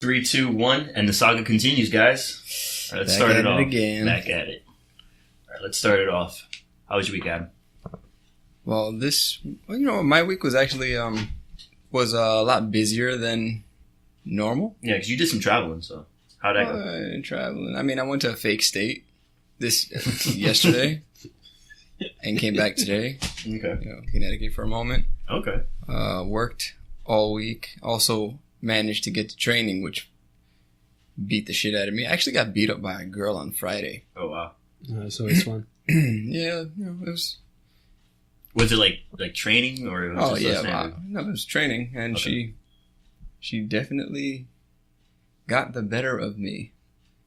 3, 2, 1, and the saga continues, guys. All right, let's start it off. Back at it. All right, let's start it off. How was your week, Adam? Well, my week was actually was a lot busier than normal. Yeah, because you did some traveling, so how'd that go? Traveling. I mean, I went to a fake state yesterday and came back today. Okay. Connecticut for a moment. Okay. Worked all week. Also managed to get to training, which beat the shit out of me. I actually got beat up by a girl on Friday. Oh, wow. So it's fun. Yeah, it was... Was it like training or? It was No, it was training, and okay. she definitely got the better of me,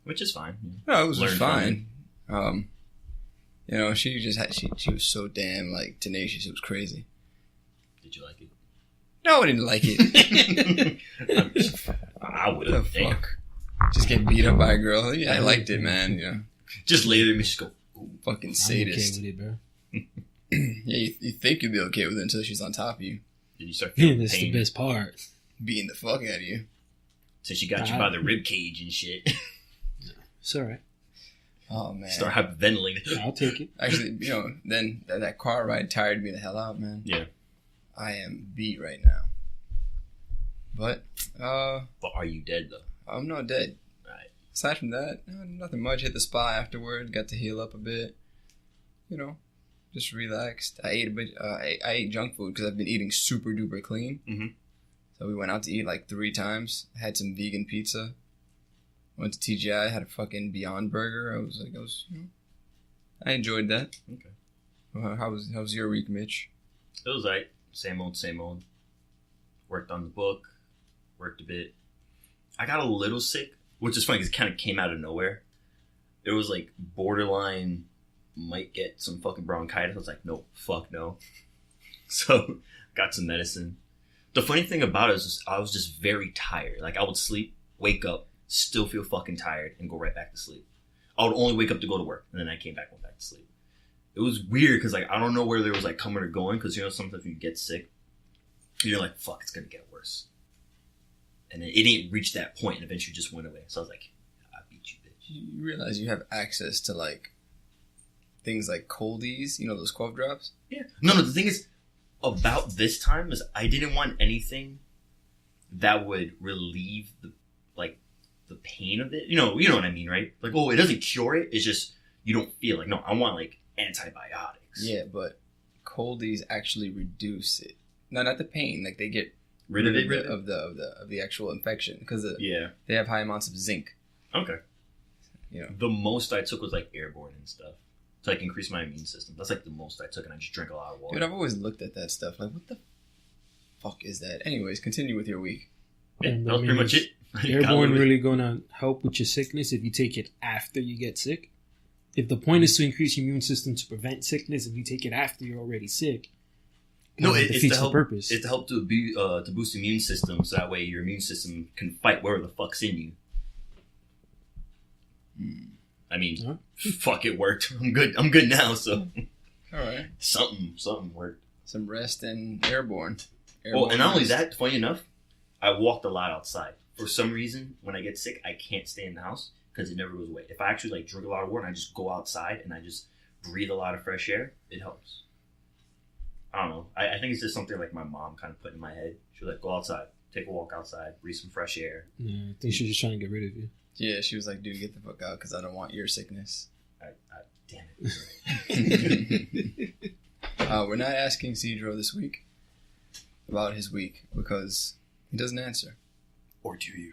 which is fine. Yeah. No, it was fine. She was so damn tenacious. It was crazy. Did you like it? No, I didn't like it. I would have. Fuck. Just get beat up by a girl. Yeah, I liked it, man. Yeah. Just lay there and just go. Fucking sadist. I'm okay with it, bro. Yeah, you think you'd be okay with it until she's on top of you. Did you start feeling That's pain? the best part. Beating the fuck out of you. So she got you by the rib cage and shit. It's alright. Oh, man. Start hyperventilating. I'll take it. Actually, then that car ride tired me the hell out, man. Yeah. I am beat right now. But are you dead, though? I'm not dead. Right. Aside from that, nothing much. Hit the spa afterward. Got to heal up a bit. Just relaxed. I ate a bit. I ate junk food because I've been eating super duper clean. Mm-hmm. So we went out to eat 3 times. Had some vegan pizza. Went to TGI. Had a fucking Beyond Burger. I enjoyed that. Okay. How was your week, Mitch? It was like same old. Worked on the book. Worked a bit. I got a little sick, which is funny because it kind of came out of nowhere. It was borderline. Might get some fucking bronchitis. I was like, no, fuck no. So, got some medicine. The funny thing about it is I was just very tired. I would sleep, wake up, still feel fucking tired, and go right back to sleep. I would only wake up to go to work, and then I went back to sleep. It was weird, because I don't know where there was coming or going, because sometimes when you get sick, you're like, fuck, it's gonna get worse. And then it didn't reach that point, and eventually just went away. So I was like, I beat you, bitch. You realize you have access to things like coldies, those cough drops? Yeah. No, the thing is, about this time is I didn't want anything that would relieve the pain of it. You know what I mean, right? It doesn't cure it. It's just, you don't feel no, I want antibiotics. Yeah, but coldies actually reduce it. No, not the pain. They get rid of the actual infection because they have high amounts of zinc. Okay. The most I took was airborne and stuff. To increase my immune system. That's the most I took, and I just drank a lot of water. Dude, I've always looked at that stuff. What the fuck is that? Anyways, continue with your week. Yeah, that was pretty much it. Airborne really gonna help with your sickness if you take it after you get sick. If the point is to increase your immune system to prevent sickness, if you take it after you're already sick, it's to help. Purpose. It's to help to boost the immune system, so that way your immune system can fight whatever the fuck's in you. I mean, fuck, it worked. I'm good now, so. All right. Something worked. Some rest and airborne. Well, and not only that, funny enough, I walked a lot outside. For some reason, when I get sick, I can't stay in the house because it never goes away. If I actually drink a lot of water and I just go outside and I just breathe a lot of fresh air, it helps. I don't know. I think it's just something my mom kind of put in my head. She was go outside, take a walk outside, breathe some fresh air. Yeah, I think she's just trying to get rid of you. Yeah, she was like, dude, get the fuck out because I don't want your sickness. Damn it. We're not asking Cedro this week about his week because he doesn't answer. Or do you?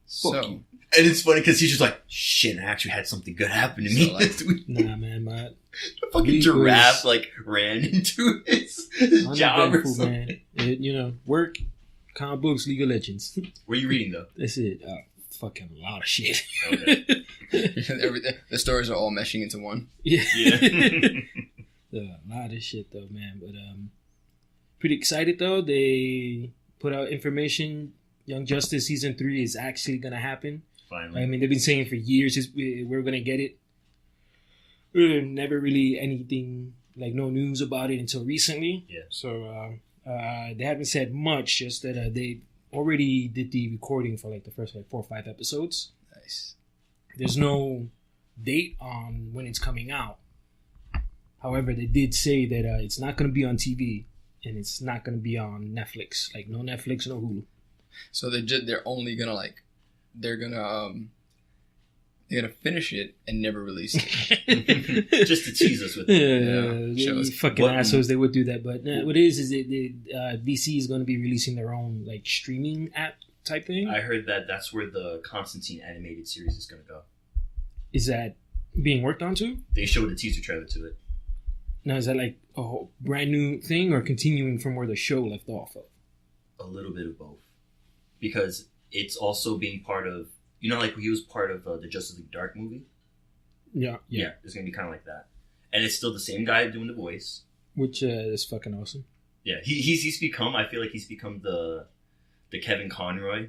So, and it's funny because he's just like, shit, I actually had something good happen to me this week. Nah, man, but a fucking giraffe ran into his job or something. Man. Work, comic books, League of Legends. What are you reading though? That's it. Fucking a lot of shit. Okay. The stories are all meshing into one. Yeah. A lot of shit though, man. But pretty excited though. They put out information. Young Justice season 3 is actually gonna happen. Finally. I mean, they've been saying for years we're gonna get it. Never really anything no news about it until recently. Yeah. So they haven't said much. Just that they already did the recording for like the first like 4 or 5 episodes. Nice. There's no date on when it's coming out. However, they did say that it's not going to be on TV and it's not going to be on Netflix. Like no Netflix, no Hulu. So they're only gonna they're gonna finish it and never release it. Just to tease us with it. Yeah, fucking assholes. They would do that, but what it is that DC is going to be releasing their own like streaming app type thing. I heard that that's where the Constantine animated series is going to go. Is that being worked on too? They showed a teaser trailer to it. Now, is that like a whole brand new thing or continuing from where the show left off of? A little bit of both. Because it's also being part of, you know, like he was part of the Justice League Dark movie? Yeah. It's going to be kind of like that. And it's still the same guy doing the voice. Which is fucking awesome. Yeah, he's become, I feel like he's become the Kevin Conroy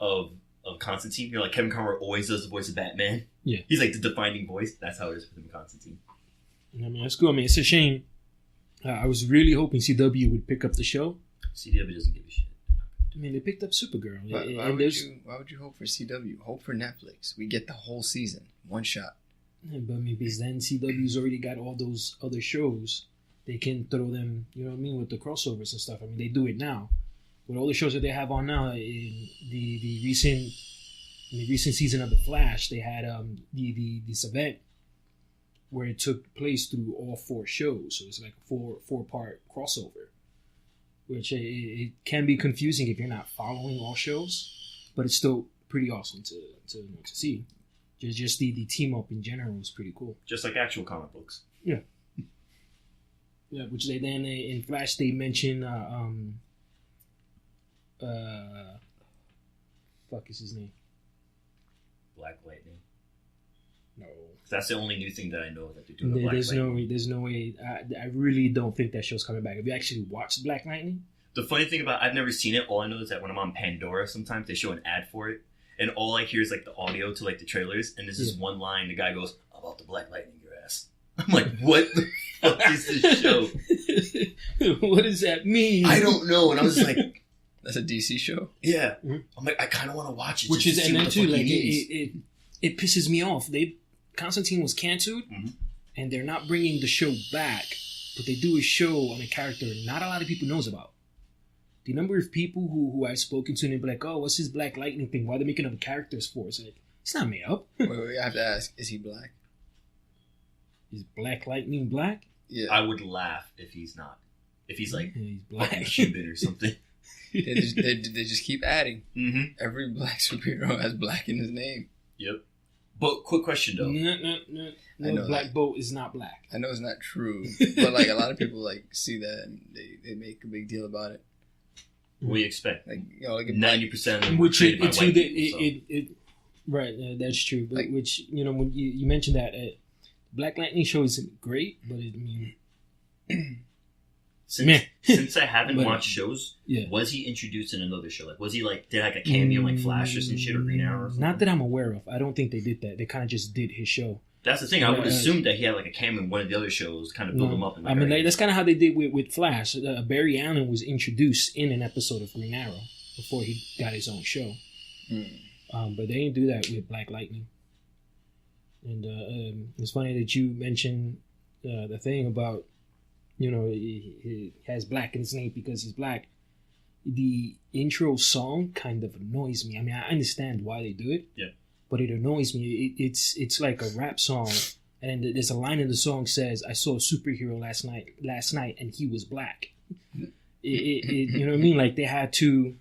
of Constantine. You know, like Kevin Conroy always does the voice of Batman. Yeah. He's like the defining voice. That's how it is for him, Constantine. I mean, that's cool. I mean, it's a shame. I was really hoping CW would pick up the show. CW doesn't give a shit. I mean, they picked up Supergirl. Why would you hope for CW? Hope for Netflix. We get the whole season, one shot. Yeah, but I mean, because then CW's already got all those other shows. They can throw them, you know what I mean, with the crossovers and stuff. I mean, they do it now. With all the shows that they have on now, in the recent season of The Flash, they had this event where it took place through all 4 shows. So it's like a four-part crossover, which it can be confusing if you're not following all shows, but it's still pretty awesome to see. Just the team up in general is pretty cool. Just like actual comic books. Yeah. Yeah, which they then in Flash they mention fuck is his name? Black Lightning. No. That's the only new thing that I know that they're doing. There's no way. I really don't think that show's coming back. Have you actually watched Black Lightning? The funny thing about I've never seen it. All I know is that when I'm on Pandora, sometimes they show an ad for it, and all I hear is like the audio to like the trailers, and there's this one line. The guy goes, "About the Black Lightning your ass." I'm like, what the fuck is this show? What does that mean? I don't know. And I was just like, that's a DC show. Yeah. Mm-hmm. I'm like, I kind of want to watch it. Which is, and then too, like it pisses me off. Constantine was canceled, and they're not bringing the show back, but they do a show on a character not a lot of people knows about. The number of people who I've spoken to, and they'd be like, "Oh, what's this Black Lightning thing? Why are they making up characters for?" It's like, it's not made up. wait, I have to ask: is he black? Is Black Lightning black? Yeah. I would laugh if he's not. If he's like he's black, Cuban or something. They just keep adding. Mm-hmm. Every black superhero has black in his name. Yep. But quick question though. No, Black Bolt is not black. I know it's not true, but like a lot of people like see that and they make a big deal about it. What do you expect? Like 90% of them which created by white people. Right, that's true. But Like, which when you mentioned that Black Lightning show isn't great, but Since I haven't watched shows, yeah. Was he introduced in another show? Like, was he like did like a cameo like Flash or some shit or Green Arrow? Or something? Not that I'm aware of. I don't think they did that. They kind of just did his show. That's the thing. I would assume that he had like a cameo in one of the other shows, kind of build him up. I mean, that's kind of how they did with Flash. Barry Allen was introduced in an episode of Green Arrow before he got his own show. But they didn't do that with Black Lightning. And it's funny that you mentioned the thing about, he has black in his name because he's black. The intro song kind of annoys me. I mean, I understand why they do it. Yeah. But it annoys me. It's like a rap song, and there's a line in the song says, "I saw a superhero last night, and he was black." You know what I mean? Like they had to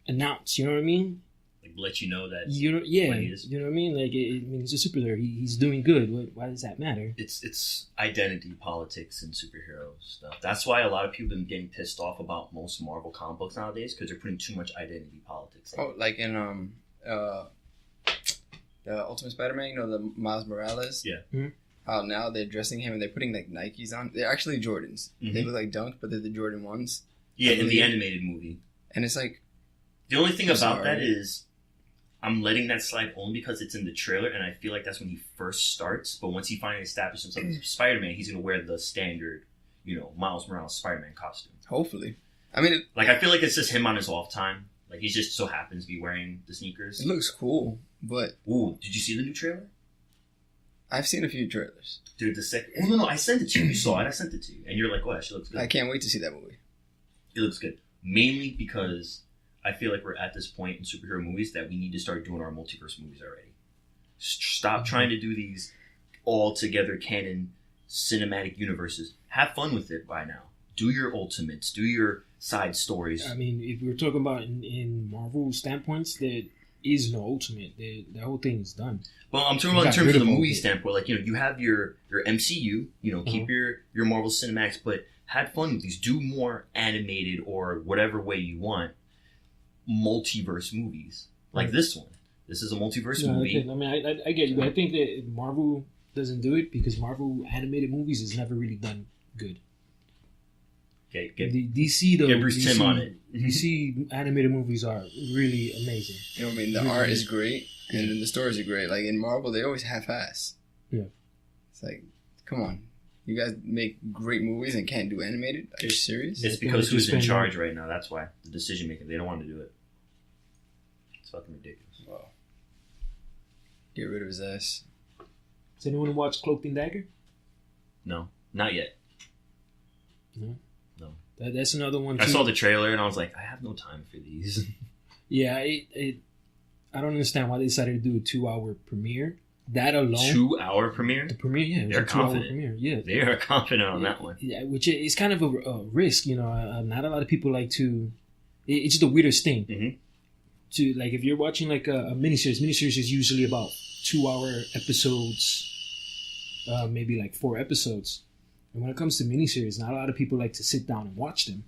announce. You know what I mean? Like let you know that. What he is. You know what I mean? Like he's a superhero. He's doing good. Why does that matter? It's identity politics and superhero stuff. That's why a lot of people have been getting pissed off about most Marvel comic books nowadays because they're putting too much identity politics. Oh, like in the Ultimate Spider-Man, the Miles Morales. Yeah. Mm-hmm. How now they're dressing him and they're putting like Nikes on. They're actually Jordans. Mm-hmm. They look like Dunk, but they're the Jordan ones. Yeah, in the animated movie. And it's like the only thing about that is I'm letting that slide only because it's in the trailer, and I feel like that's when he first starts. But once he finally establishes himself as Spider-Man, he's gonna wear the standard, Miles Morales Spider-Man costume. Hopefully, I mean, I feel like it's just him on his off time. Like, he just so happens to be wearing the sneakers. It looks cool, but Ooh, did you see the new trailer? I've seen a few trailers. Dude, the second... Oh, no, I sent it to you. You saw it. I sent it to you. And you're like, oh, that shit looks good. I can't wait to see that movie. It looks good. Mainly because I feel like we're at this point in superhero movies that we need to start doing our multiverse movies already. Stop trying to do these all-together canon cinematic universes. Have fun with it by now. Do your ultimates. Do your side stories. I mean, if we're talking about in Marvel standpoints, there is no ultimate. The whole thing is done. Well, I'm talking about in terms of the movie standpoint. Like, you have your MCU, keep your Marvel Cinematics, but have fun with these. Do more animated or whatever way you want multiverse movies. Like this one. This is a multiverse movie. Okay. I mean, I get you, but I think that Marvel doesn't do it because Marvel animated movies has never really done good. Okay, DC though. Get Bruce Timm on it. DC animated movies are really amazing. You know what I mean? The art is great, and then the stories are great. Like in Marvel, they always half-ass. Yeah. It's like, come on. You guys make great movies and can't do animated? Are you serious? It's because who's in charge right now. That's why. The decision making. They don't want to do it. It's fucking ridiculous. Wow. Get rid of his ass. Does anyone watch Cloaked and Dagger? No. Not yet. No? No. That's another one too. I saw the trailer and I was like, I have no time for these. Yeah, I don't understand why they decided to do a 2-hour premiere. That alone. 2-hour premiere? The premiere, yeah. It was They're a 2-hour confident. premiere, yeah. They are confident on that one. Yeah, which is kind of a risk, not a lot of people like to... It's just the weirdest thing. Mm-hmm. To, like, if you're watching, like, a miniseries is usually about 2-hour episodes, maybe, like, 4 episodes. And when it comes to miniseries, not a lot of people like to sit down and watch them.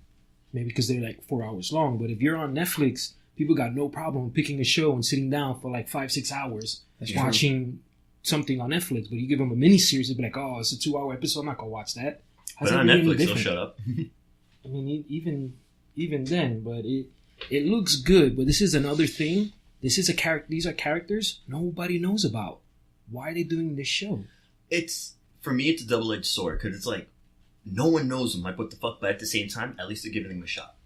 Maybe because they're, like, 4 hours long. But if you're on Netflix, people got no problem picking a show and sitting down for, like, 5-6 hours watching something on Netflix. But you give them a miniseries, they'll be like, oh, it's a 2-hour episode, I'm not going to watch that. But on Netflix, they'll shut up. I mean, even then, but it looks good. But this is another thing. This is these are characters nobody knows about. Why are they doing this show? For me, it's a double-edged sword, because it's like, no one knows them. Like, what the fuck? But at the same time, at least they're giving them a shot.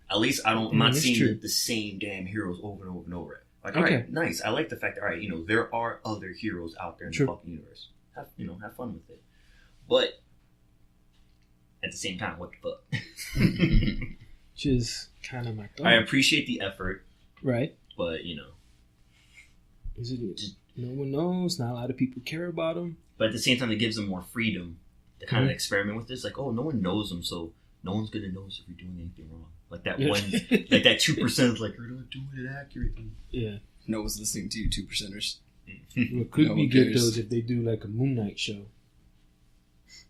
At least I'm not seeing the same damn heroes over and over and over. Like, all right, nice. I like the fact that, all right, there are other heroes out there in the fucking universe. Have fun with it. But at the same time, what the fuck? Which is kind of my thought. I appreciate the effort. Right. But, Is it no one knows? Not a lot of people care about them. But at the same time, it gives them more freedom to kind of experiment with this. Like, oh, no one knows them, so no one's going to notice if you're doing anything wrong. Like that like that 2% is like, you're not doing it accurately. Yeah. No one's listening to you, 2%ers. Well, it could be good, though, if they do like a Moon Knight show.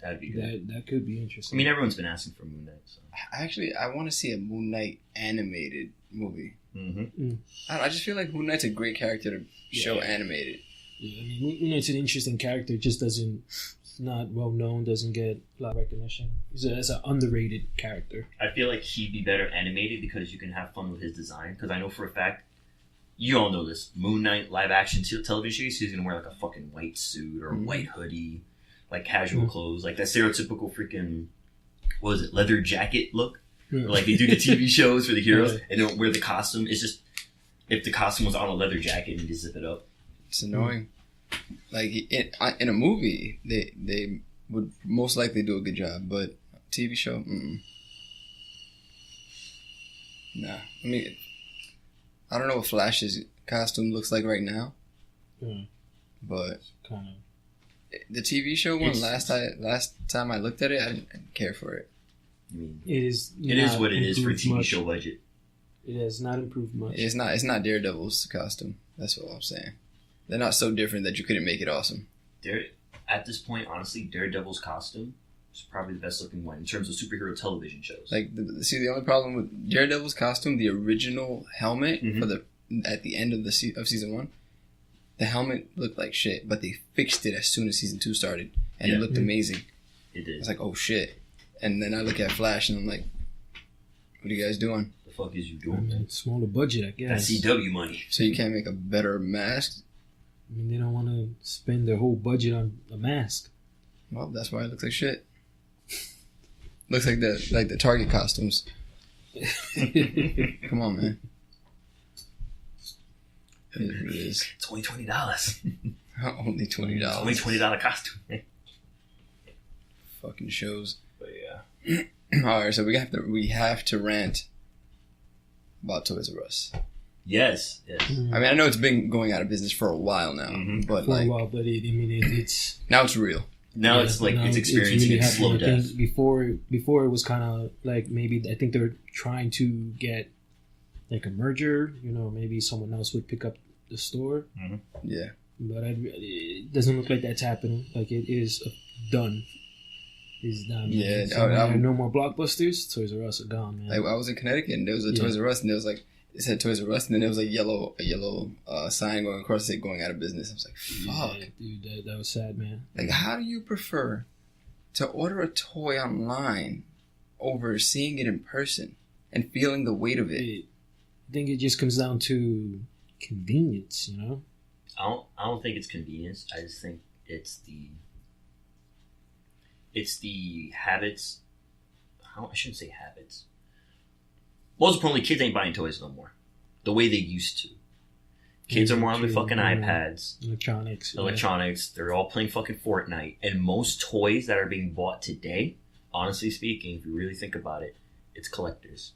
That'd be good. That could be interesting. I mean, everyone's been asking for Moon Knight. So. Actually, I want to see a Moon Knight animated movie. Mm-hmm. I just feel like Moon Knight's a great character to show animated. Yeah, I mean, Moon Knight's an interesting character. Just it's not well known, doesn't get a lot of recognition. He's an underrated character. I feel like he'd be better animated because you can have fun with his design. Because I know for a fact, you all know this, Moon Knight live action television series, he's gonna wear like a fucking white suit or a white hoodie, like casual clothes, like that stereotypical freaking, what is it, leather jacket look. Or like they do the TV shows for the heroes and don't wear the costume. It's just, if the costume was on a leather jacket and you zip it up. It's annoying. Like in a movie, they would most likely do a good job, but TV show, nah. I mean, I don't know what Flash's costume looks like right now, but kind of the TV show one last time I looked at it, I didn't care for it. I mean, it is what it is for a TV show budget. It has not improved much. It's not Daredevil's costume. That's what I'm saying. They're not so different that you couldn't make it awesome. At this point, honestly, Daredevil's costume is probably the best looking one in terms of superhero television shows. Like, the only problem with Daredevil's costume, the original helmet at the end of season 1, the helmet looked like shit, but they fixed it as soon as season 2 started, and it looked amazing. It did. I was like, oh shit. And then I look at Flash and I'm like, what are you guys doing? The fuck is you doing, man? Smaller budget, I guess. That's CW money. So you can't make a better mask? I mean, they don't want to spend their whole budget on a mask. Well, that's why it looks like shit. Looks like the Target costumes. Come on, man. It is. It's only $20. Only $20. Only $20 costume. Fucking shows. But yeah. All right, so we have to rant about Toys R Us. Yes. I mean, I know it's been going out of business for a while now, but it's now it's real. Now it's like it's experiencing really slow death. Before it was kind of like maybe I think they're trying to get like a merger. Maybe someone else would pick up the store. Mm-hmm. Yeah, but it doesn't look like that's happening. Like it is done. It's done. Yeah, so no more Blockbusters. Toys R Us are gone, man. I was in Connecticut and there was a Toys R Us and there was like it said Toys R Us and then there was a yellow sign going across it going out of business. I was like, fuck, yeah, dude, that was sad, man. Like, how do you prefer to order a toy online over seeing it in person and feeling the weight of it? I think it just comes down to convenience, I don't think it's convenience. I just think it's the habits. I shouldn't say habits. Most importantly, kids ain't buying toys no more. The way they used to. Kids are more on their fucking iPads. Electronics. They're all playing fucking Fortnite. And most toys that are being bought today, honestly speaking, if you really think about it, it's collectors.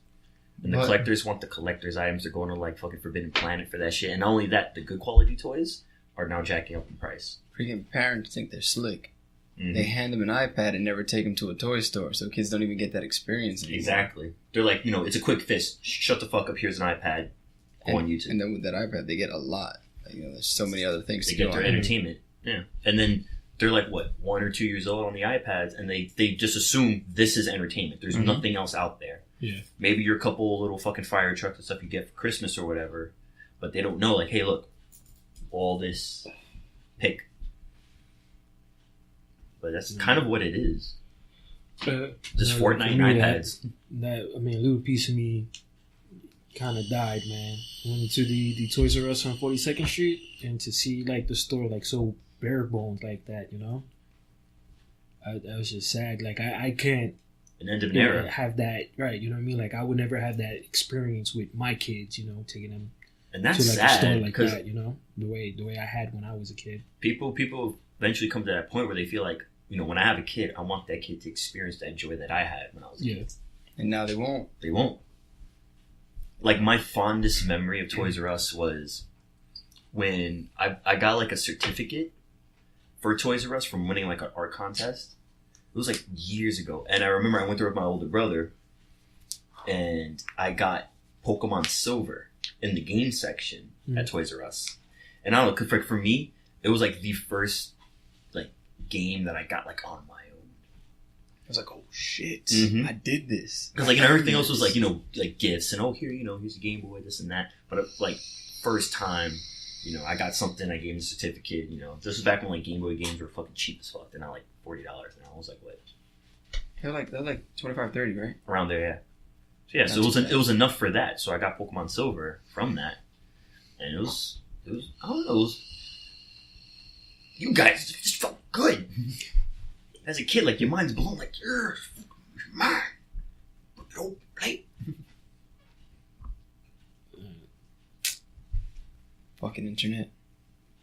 And the collectors want the collector's items. They're going to like fucking Forbidden Planet for that shit. And not only that, the good quality toys are now jacking up in price. Freaking parents think they're slick. Mm-hmm. They hand them an iPad and never take them to a toy store, so kids don't even get that experience anymore. Exactly. They're like, it's a quick fix. Shut the fuck up. Here's an iPad. Go on YouTube. And then with that iPad, they get a lot. Like, there's so many other things they to do. They get their entertainment. Yeah. And then they're like, 1 or 2 years old on the iPads, and they just assume this is entertainment. There's nothing else out there. Yeah. Maybe your couple little fucking fire trucks and stuff you get for Christmas or whatever, but they don't know, like, hey, look, all this pick. But that's kind of what it is. Just Fortnite and iPads. A little piece of me kind of died, man. I went to the Toys R Us on 42nd Street, and to see like the store like so bare bones like that, I was just sad. Like I can't an end of an era have that, right? You know what I mean? Like I would never have that experience with my kids, taking them and that's to like sad, a store like that, the way I had when I was a kid. People eventually come to that point where they feel like, when I have a kid, I want that kid to experience that joy that I had when I was a kid. And now they won't. They won't. Like, my fondest memory of Toys R Us was when I got, like, a certificate for Toys R Us from winning, like, an art contest. It was, like, years ago. And I remember I went there with my older brother, and I got Pokemon Silver in the game section at Toys R Us. And I don't know, because for me, it was, like, the first game that I got like on my own. I was like, oh shit, I did this. Because like, and everything else was like, like gifts and here's a Game Boy, this and that. But like first time, I got something, I gave him a certificate. This was back when like Game Boy games were fucking cheap as fuck. They're not like $40 now. I was like, what? They're like $25-$30, right? Around there, yeah. So it was enough for that. So I got Pokemon Silver from that, and it was I don't know. You guys just felt good. As a kid, like, your mind's blown, like, you're mine. Don't play. Fucking internet.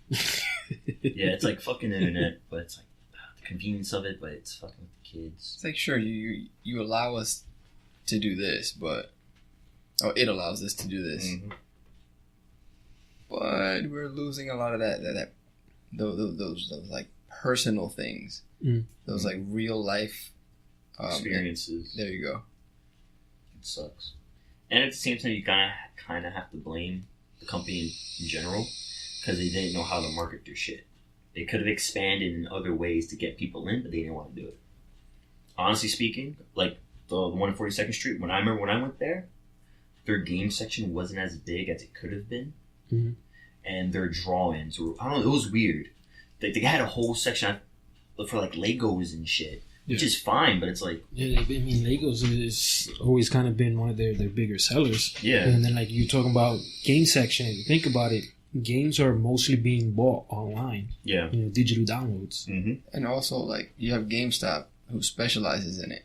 Yeah, it's like fucking internet, but it's like the convenience of it, but it's fucking with the kids. It's like, sure, you allow us to do this, but... Oh, it allows us to do this. Mm-hmm. But we're losing a lot of that those like personal things, those like real life experiences. There you go. It sucks, and at the same time, you kind of have to blame the company in general because they didn't know how to market their shit. They could have expanded in other ways to get people in, but they didn't want to do it. Honestly speaking, like the one on 42nd Street, when I went there, their game section wasn't as big as it could have been. Mm-hmm. And their drawings were, I don't know, it was weird. They had a whole section for like Legos and shit, which is fine, but it's like... Yeah, Legos is always kind of been one of their bigger sellers. Yeah. And then like you're talking about game section, if you think about it, games are mostly being bought online. Yeah. Digital downloads. Mm-hmm. And also, like, you have GameStop, who specializes in it.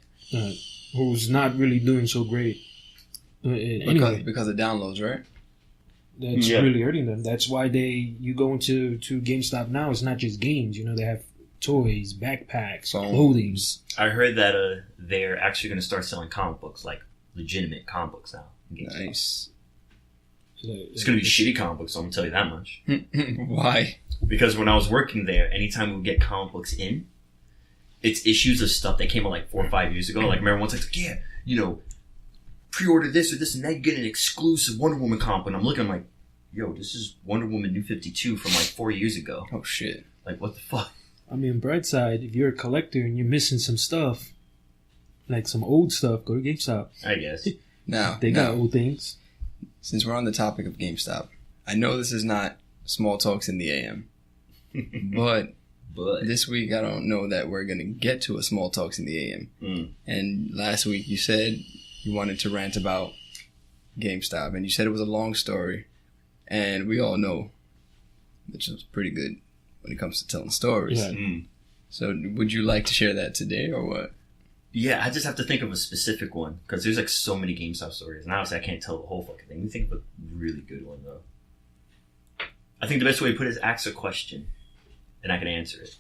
Who's not really doing so great. Anyway. Because of downloads, right? that's really hurting them. That's why you go into GameStop now. It's not just games. You know, they have toys, backpacks, clothing. I heard that they're actually going to start selling comic books, like legitimate comic books now. Nice. It's going to be shitty comic books, I'm going to tell you that much. Why? Because when I was working there, anytime we would get comic books in, it's issues of stuff that came out like 4 or 5 years ago. Like, remember once, like, yeah, you know, pre-order this or this, and now you get an exclusive Wonder Woman comic. And I'm looking, I'm like, yo, this is Wonder Woman New 52 from like 4 years ago. Oh, shit. Like, what the fuck? I mean, bright side, if you're a collector and you're missing some stuff, like some old stuff, go to GameStop. I guess. Now, they got old things. Since we're on the topic of GameStop, I know this is not Small Talks in the AM, but this week I don't know that we're going to get to a Small Talks in the AM. And last week you said you wanted to rant about GameStop, and you said it was a long story, and we all know that you're pretty good when it comes to telling stories. Yeah. So would you like to share that today, or what? Yeah, I just have to think of a specific one, because there's like so many GameStop stories, and obviously I can't tell the whole fucking thing. Let me think of a really good one, though. I think the best way to put it is ask a question, and I can answer it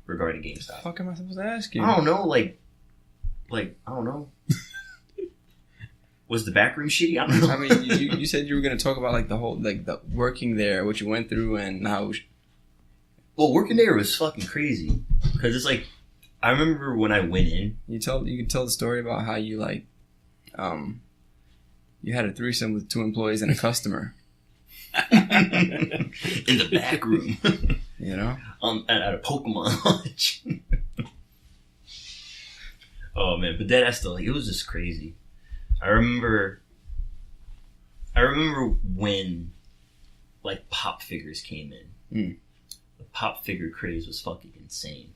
regarding GameStop. What the fuck am I supposed to ask you? I don't know, like, I don't know. Was the back room shitty? I don't know. I mean, you said you were going to talk about like the whole, like the working there, what you went through, and how... Well, working there was fucking crazy, because it's like, I remember when I went in. You can tell the story about how you like, you had a threesome with 2 employees and a customer. In the back room. You know? At a Pokemon launch. Oh man, but then it was just crazy. I remember when like pop figures came in. The pop figure craze was fucking insane.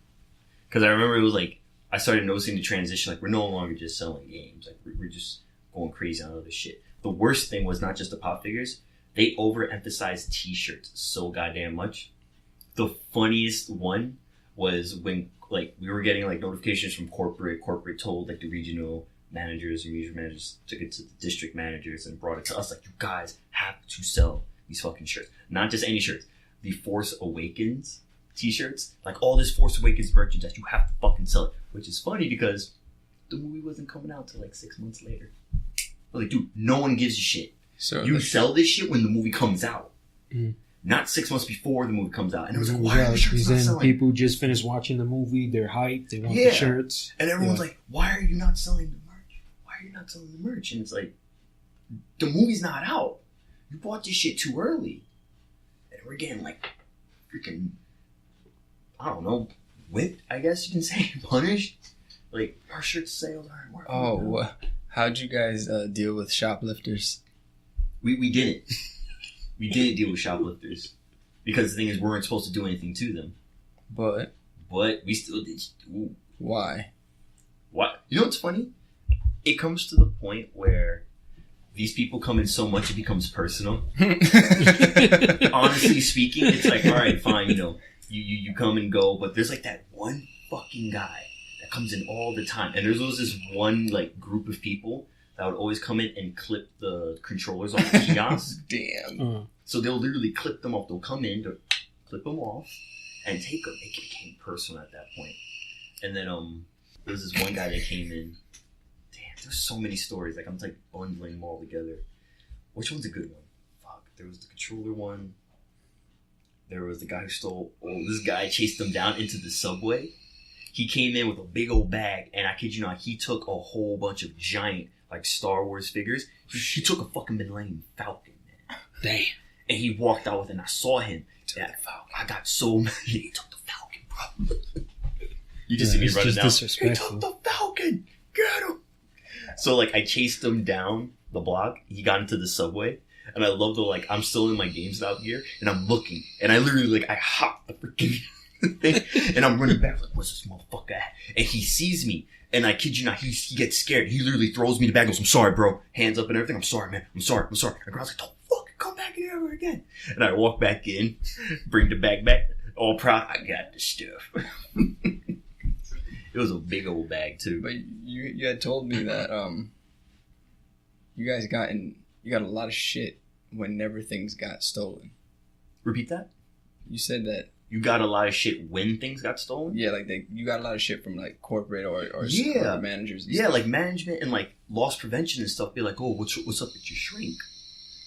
Because I remember it was like, I started noticing the transition, like, we're no longer just selling games. Like, we're just going crazy on other shit. The worst thing was not just the pop figures. They overemphasized t-shirts so goddamn much. The funniest one was when, like, we were getting, like, notifications from corporate told, like, the regional managers or regional managers took it to the district managers and brought it to us, like, you guys have to sell these fucking shirts. Not just any shirts. The Force Awakens t-shirts, like all this Force Awakens merchandise, you have to fucking sell it. Which is funny because the movie wasn't coming out till like 6 months later. I was like, dude, no one gives a shit. So you sell this shit when the movie comes out. Not 6 months before the movie comes out. And it was like, why are the shirts not selling? People just finished watching the movie, they're hyped, they want the shirts. And everyone's like, why are you not selling the merch? Why are you not selling the merch? And it's like, the movie's not out. You bought this shit too early. And we're getting like freaking, I don't know, whipped, I guess you can say, punished. Like, our shirt sales aren't working. Oh, how'd you guys deal with shoplifters? We didn't. We didn't deal with shoplifters. Because the thing is, we weren't supposed to do anything to them. But we still did. Ooh. Why? What? You know what's funny? It comes to the point where these people come in so much it becomes personal. Honestly speaking, it's like, all right, fine, you know, you come and go, but there's like that one fucking guy that comes in all the time, and there's always this one like group of people that would always come in and clip the controllers off the kiosk. Damn. So they'll literally clip them off. They'll come in, they'll clip them off, and take them. It became personal at that point. And then there was this one guy that came in. There's so many stories. Like, I'm like bundling them all together. Which one's a good one? Fuck. There was the controller one. There was the guy who stole. Oh, this guy chased him down into the subway. He came in with a big old bag, and I kid you not, he took a whole bunch of giant, like, Star Wars figures. He took a fucking Millennium Falcon, man. Damn. And he walked out with it, and I saw him. I got so many. He took the Falcon, bro. You just see me running down. He took the Falcon. Get him. So, like, I chased him down the block. He got into the subway. And I love the, like, I'm still in my GameStop gear. And I'm looking. And I literally, like, I hop the freaking thing. And I'm running back. Like, what's this motherfucker at? And he sees me. And I kid you not, he gets scared. He literally throws me the bag. Goes, I'm sorry, bro. Hands up and everything. I'm sorry, man. I'm sorry. And I was like, don't fucking come back in ever again. And I walk back in. Bring the bag back. All proud. I got the stuff. It was a big old bag too. But you had told me that you got a lot of shit whenever things got stolen. Repeat that? You said that. You got a lot of shit when things got stolen? Yeah, like you got a lot of shit from like corporate or managers. And yeah, stuff. like management and like loss prevention and stuff. Be like, oh, what's up with your shrink?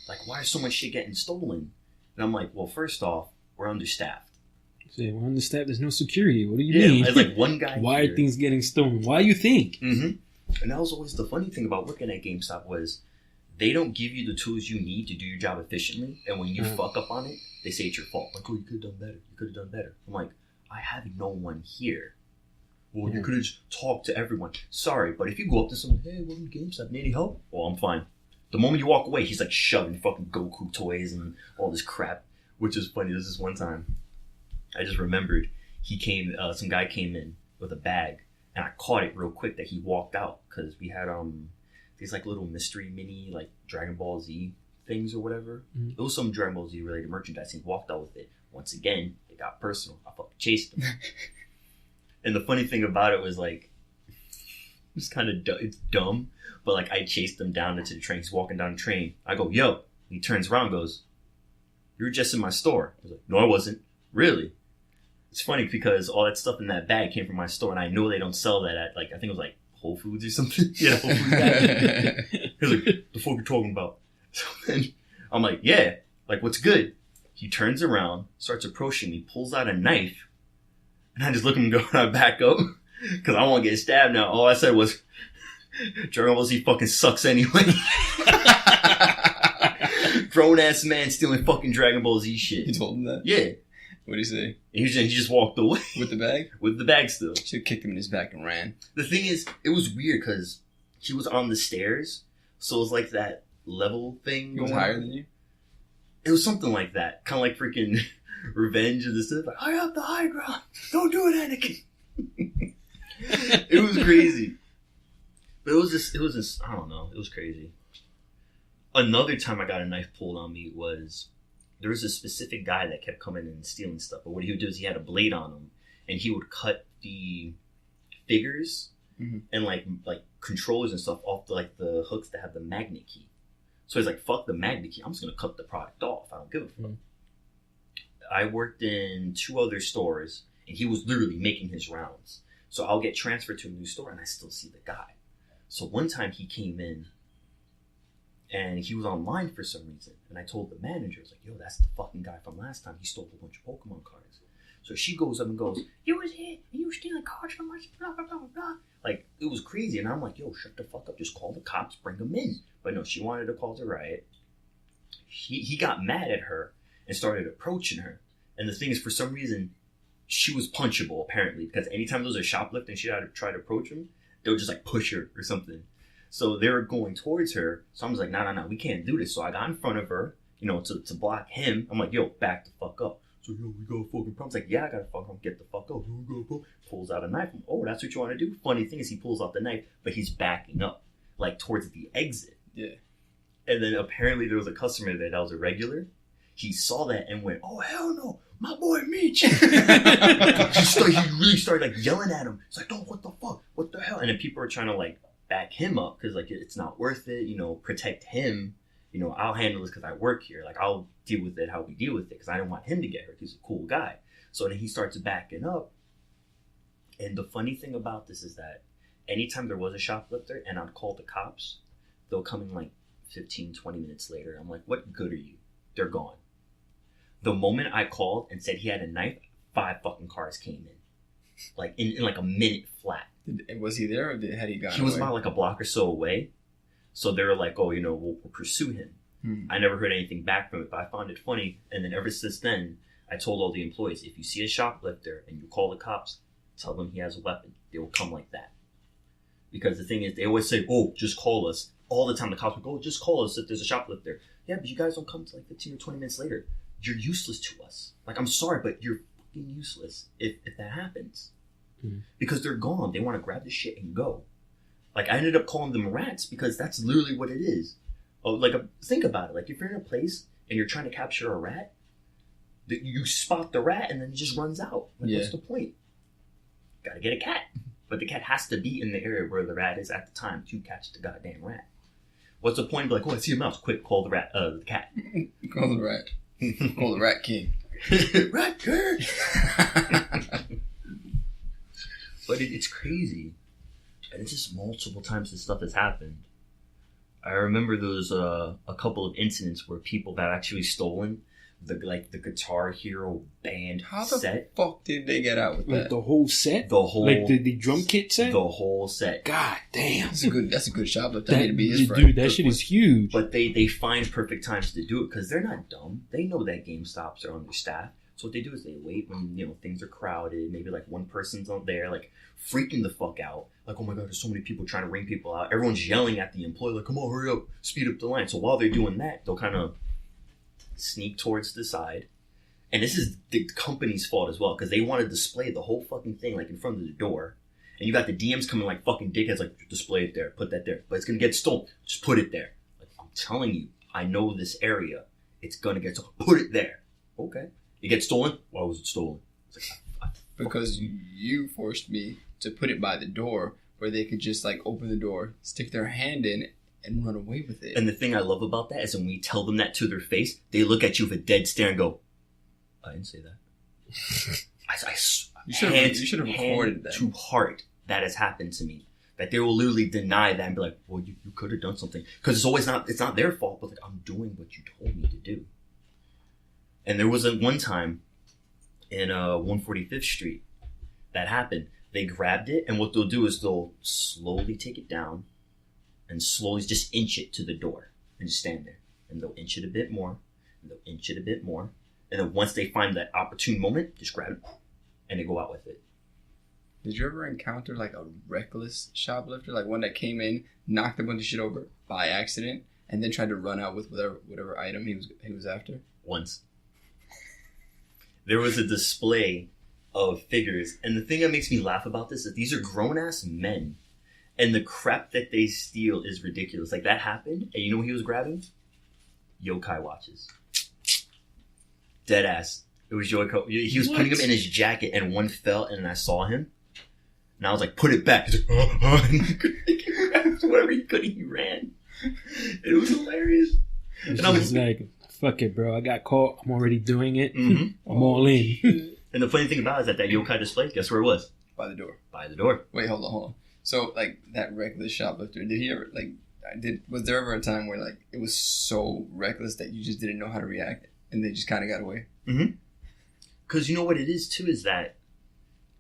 Like, why is so much shit getting stolen? And I'm like, well, first off, we're understaffed. Say, we're understaffed. There's no security. What do you mean? It's like one guy. Why are things getting stolen? Why you think? Mm-hmm. And that was always the funny thing about working at GameStop was they don't give you the tools you need to do your job efficiently. And when you fuck up on it, they say it's your fault. Like, oh, you could have done better. You could have done better. I'm like, I have no one here. Well, you could have just talked to everyone. Sorry, but if you go up to someone, hey, welcome to GameStop, need any help? Well, I'm fine. The moment you walk away, he's like shoving fucking Goku toys and all this crap, which is funny. This is one time I just remembered some guy came in with a bag, and I caught it real quick that he walked out because we had these like little mystery mini like Dragon Ball Z things or whatever. Mm-hmm. It was some Dragon Ball Z related merchandise. He walked out with it. Once again, it got personal. I fucking chased him. And the funny thing about it was like, it's kind of it's dumb, but like I chased him down into the train. He's walking down the train. I go, yo. And he turns around and goes, you were just in my store. I was like, no, I wasn't. Really? It's funny because all that stuff in that bag came from my store, and I know they don't sell that at, like, I think it was like Whole Foods or something. Yeah, Whole Foods bag. He was like, the fuck you talking about? So then I'm like, yeah, like, what's good? He turns around, starts approaching me, pulls out a knife, and I just look at him and go, I back up because I want to get stabbed now. All I said was, Dragon Ball Z fucking sucks anyway. Grown ass man stealing fucking Dragon Ball Z shit. You told him that? Yeah. What did he say? And he just walked away. With the bag? With the bag still. Should have kicked him in his back and ran. The thing is, it was weird because he was on the stairs, so it was like that level thing. He was higher than you? It was something like that. Kind of like freaking Revenge of the Sith. Like, I have the high ground. Don't do it, Anakin. It was crazy. But it was just, I don't know. It was crazy. Another time I got a knife pulled on me was, there was a specific guy that kept coming and stealing stuff. But what he would do is he had a blade on him, and he would cut the figures and like controllers and stuff off the hooks that have the magnet key. So he's like, fuck the magnet key. I'm just going to cut the product off. I don't give a fuck. I worked in 2 other stores, and he was literally making his rounds. So I'll get transferred to a new store, and I still see the guy. So one time he came in, and he was online for some reason. And I told the manager, I was like, yo, that's the fucking guy from last time. He stole a bunch of Pokemon cards. So she goes up and goes, you was here, and you were stealing cards from us, blah, blah, blah, blah. Like, it was crazy. And I'm like, yo, shut the fuck up. Just call the cops, bring them in. But no, she wanted to cause a riot. He got mad at her and started approaching her. And the thing is, for some reason, she was punchable, apparently. Because anytime there was a shoplifter and she had to try to approach him, they would just, like, push her or something. So they were going towards her. So I was like, no, we can't do this. So I got in front of her, to block him. I'm like, yo, back the fuck up. So, yo, we got a fucking problem. It's like, yeah, I got to fucking get the fuck up. Pulls out a knife. Oh, that's what you want to do? Funny thing is he pulls out the knife, but he's backing up, like, towards the exit. Yeah. And then apparently there was a customer there that was a regular. He saw that and went, oh, hell no, my boy Meech. He really started, like, yelling at him. He's like, oh, what the fuck? What the hell? And then people are trying to, like, back him up because, like, it's not worth it, protect him. I'll handle this because I work here. Like, I'll deal with it how we deal with it because I don't want him to get hurt. He's a cool guy. So then he starts backing up. And the funny thing about this is that anytime there was a shoplifter and I'd call the cops, they'll come in like 15, 20 minutes later. I'm like, what good are you? They're gone. The moment I called and said he had a knife, 5 fucking cars came in. Like, in like a minute flat. Was he there or had he gone away? He was about like a block or so away. So they were like, oh, we'll pursue him. I never heard anything back from it, but I found it funny. And then ever since then, I told all the employees, if you see a shoplifter and you call the cops, tell them he has a weapon. They will come like that. Because the thing is, they always say, oh, just call us. All the time the cops will go, just call us if there's a shoplifter. Yeah, but you guys don't come to like 15 or 20 minutes later. You're useless to us. Like, I'm sorry, but you're fucking useless if that happens. Because they're gone. They want to grab the shit and go. Like, I ended up calling them rats because that's literally what it is. Oh, like, think about it. Like, if you're in a place and you're trying to capture a rat, you spot the rat and then it just runs out. Like, what's the point? Gotta get a cat. But the cat has to be in the area where the rat is at the time to catch the goddamn rat. What's the point? Be like, oh, I see a mouse. Quick, call the rat. The cat. Call the rat. Call the rat king. Rat king. But it's crazy, and it's just multiple times this stuff has happened. I remember there was a couple of incidents where people got actually stolen the Guitar Hero band How the set. fuck did they get out with Like that? the whole set? The whole Like the drum kit set? The whole set. God damn. That's a good shoplifter. That need to be his friend. Dude, that shit is huge. But they find perfect times to do it because they're not dumb. They know that GameStops are understaffed. So what they do is they wait when things are crowded. Maybe like one person's out there like freaking the fuck out. Like, oh my god, there's so many people trying to ring people out. Everyone's yelling at the employee like, come on, hurry up, speed up the line. So while they're doing that, they'll kind of sneak towards the side. And this is the company's fault as well because they want to display the whole fucking thing like in front of the door. And you got the DMs coming like fucking dickheads like, display it there, put that there. But it's going to get stolen. Just put it there. Like, I'm telling you, I know this area. It's going to get stolen. Put it there. Okay. It gets stolen? Why was it stolen? It's like, because you forced me to put it by the door where they could just like open the door, stick their hand in, and run away with it. And the thing I love about that is when we tell them that to their face, they look at you with a dead stare and go, I didn't say that. You should have recorded that. To heart, that has happened to me. That they will literally deny that and be like, well, you could have done something. Because it's not their fault, but like, I'm doing what you told me to do. And there was one time in 145th Street that happened. They grabbed it, and what they'll do is they'll slowly take it down and slowly just inch it to the door and just stand there. And they'll inch it a bit more, and they'll inch it a bit more. And then once they find that opportune moment, just grab it and they go out with it. Did you ever encounter like a reckless shoplifter? Like one that came in, knocked a bunch of shit over by accident, and then tried to run out with whatever item he was after? Once. There was a display of figures, and the thing that makes me laugh about this is these are grown-ass men, and the crap that they steal is ridiculous. Like, that happened, and you know what he was grabbing? Yokai watches. Deadass. It was Yokai. He was putting them in his jacket, and one fell, and I saw him, and I was like, put it back. He's like, he grabbed whatever he could, and he ran. It was hilarious. And I was like, fuck it, bro. I got caught. I'm already doing it. Mm-hmm. I'm all in. And the funny thing about it is that yokai display, guess where it was? By the door. By the door. Wait, hold on. So, like, that reckless shoplifter, did he ever, like, was there ever a time where, like, it was so reckless that you just didn't know how to react and they just kind of got away? Mm-hmm. Because you know what it is, too, is that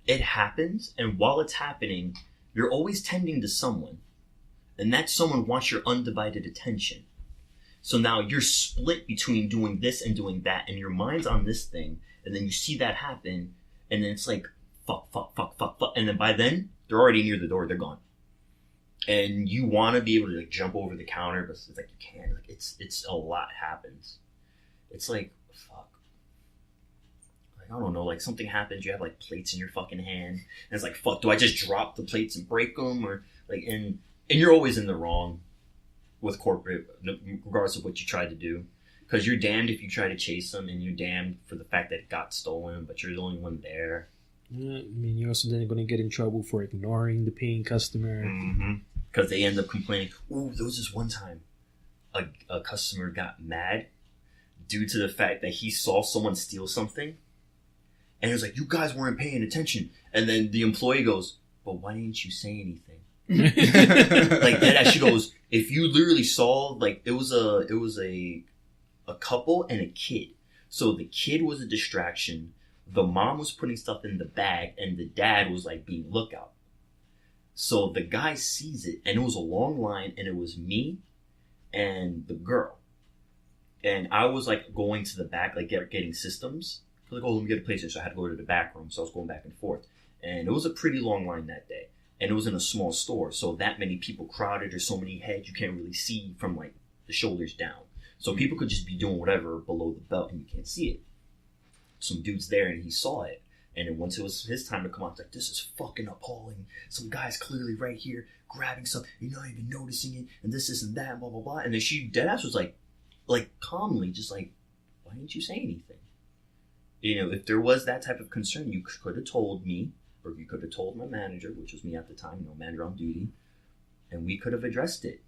it happens, and while it's happening, you're always tending to someone. And that someone wants your undivided attention. So now you're split between doing this and doing that, and your mind's on this thing, and then you see that happen, and then it's like, fuck, and then by then, they're already near the door, they're gone. And you want to be able to like jump over the counter, but it's like you can't. Like it's a lot happens. It's like, fuck. Like, I don't know, like something happens, you have like plates in your fucking hand, and it's like, fuck, do I just drop the plates and break them? Or like, and you're always in the wrong with corporate, regardless of what you try to do. Because you're damned if you try to chase them, and you're damned for the fact that it got stolen, but you're the only one there. Yeah, I mean, you're also then going to get in trouble for ignoring the paying customer. Because they end up complaining. Ooh, there was this one time a customer got mad due to the fact that he saw someone steal something. And he was like, you guys weren't paying attention. And then the employee goes, but why didn't you say anything? Like that actually goes, if you literally saw, like, it was a couple and a kid. So the kid was a distraction. The mom was putting stuff in the bag, and the dad was like being lookout. So the guy sees it, and it was a long line, and it was me and the girl. And I was like going to the back, like getting systems. I was like, oh, let me get a PlayStation. So I had to go to the back room. So I was going back and forth. And it was a pretty long line that day. And it was in a small store. So that many people crowded, there's so many heads, you can't really see from like the shoulders down. So people could just be doing whatever below the belt, and you can't see it. Some dude's there, and he saw it. And then once it was his time to come out, it's like, this is fucking appalling. Some guy's clearly right here grabbing something. You're not even noticing it. And this and that, blah, blah, blah. And then she, deadass, was like calmly, just like, why didn't you say anything? You know, if there was that type of concern, you could have told me, or you could have told my manager, which was me at the time, manager on duty, and we could have addressed it.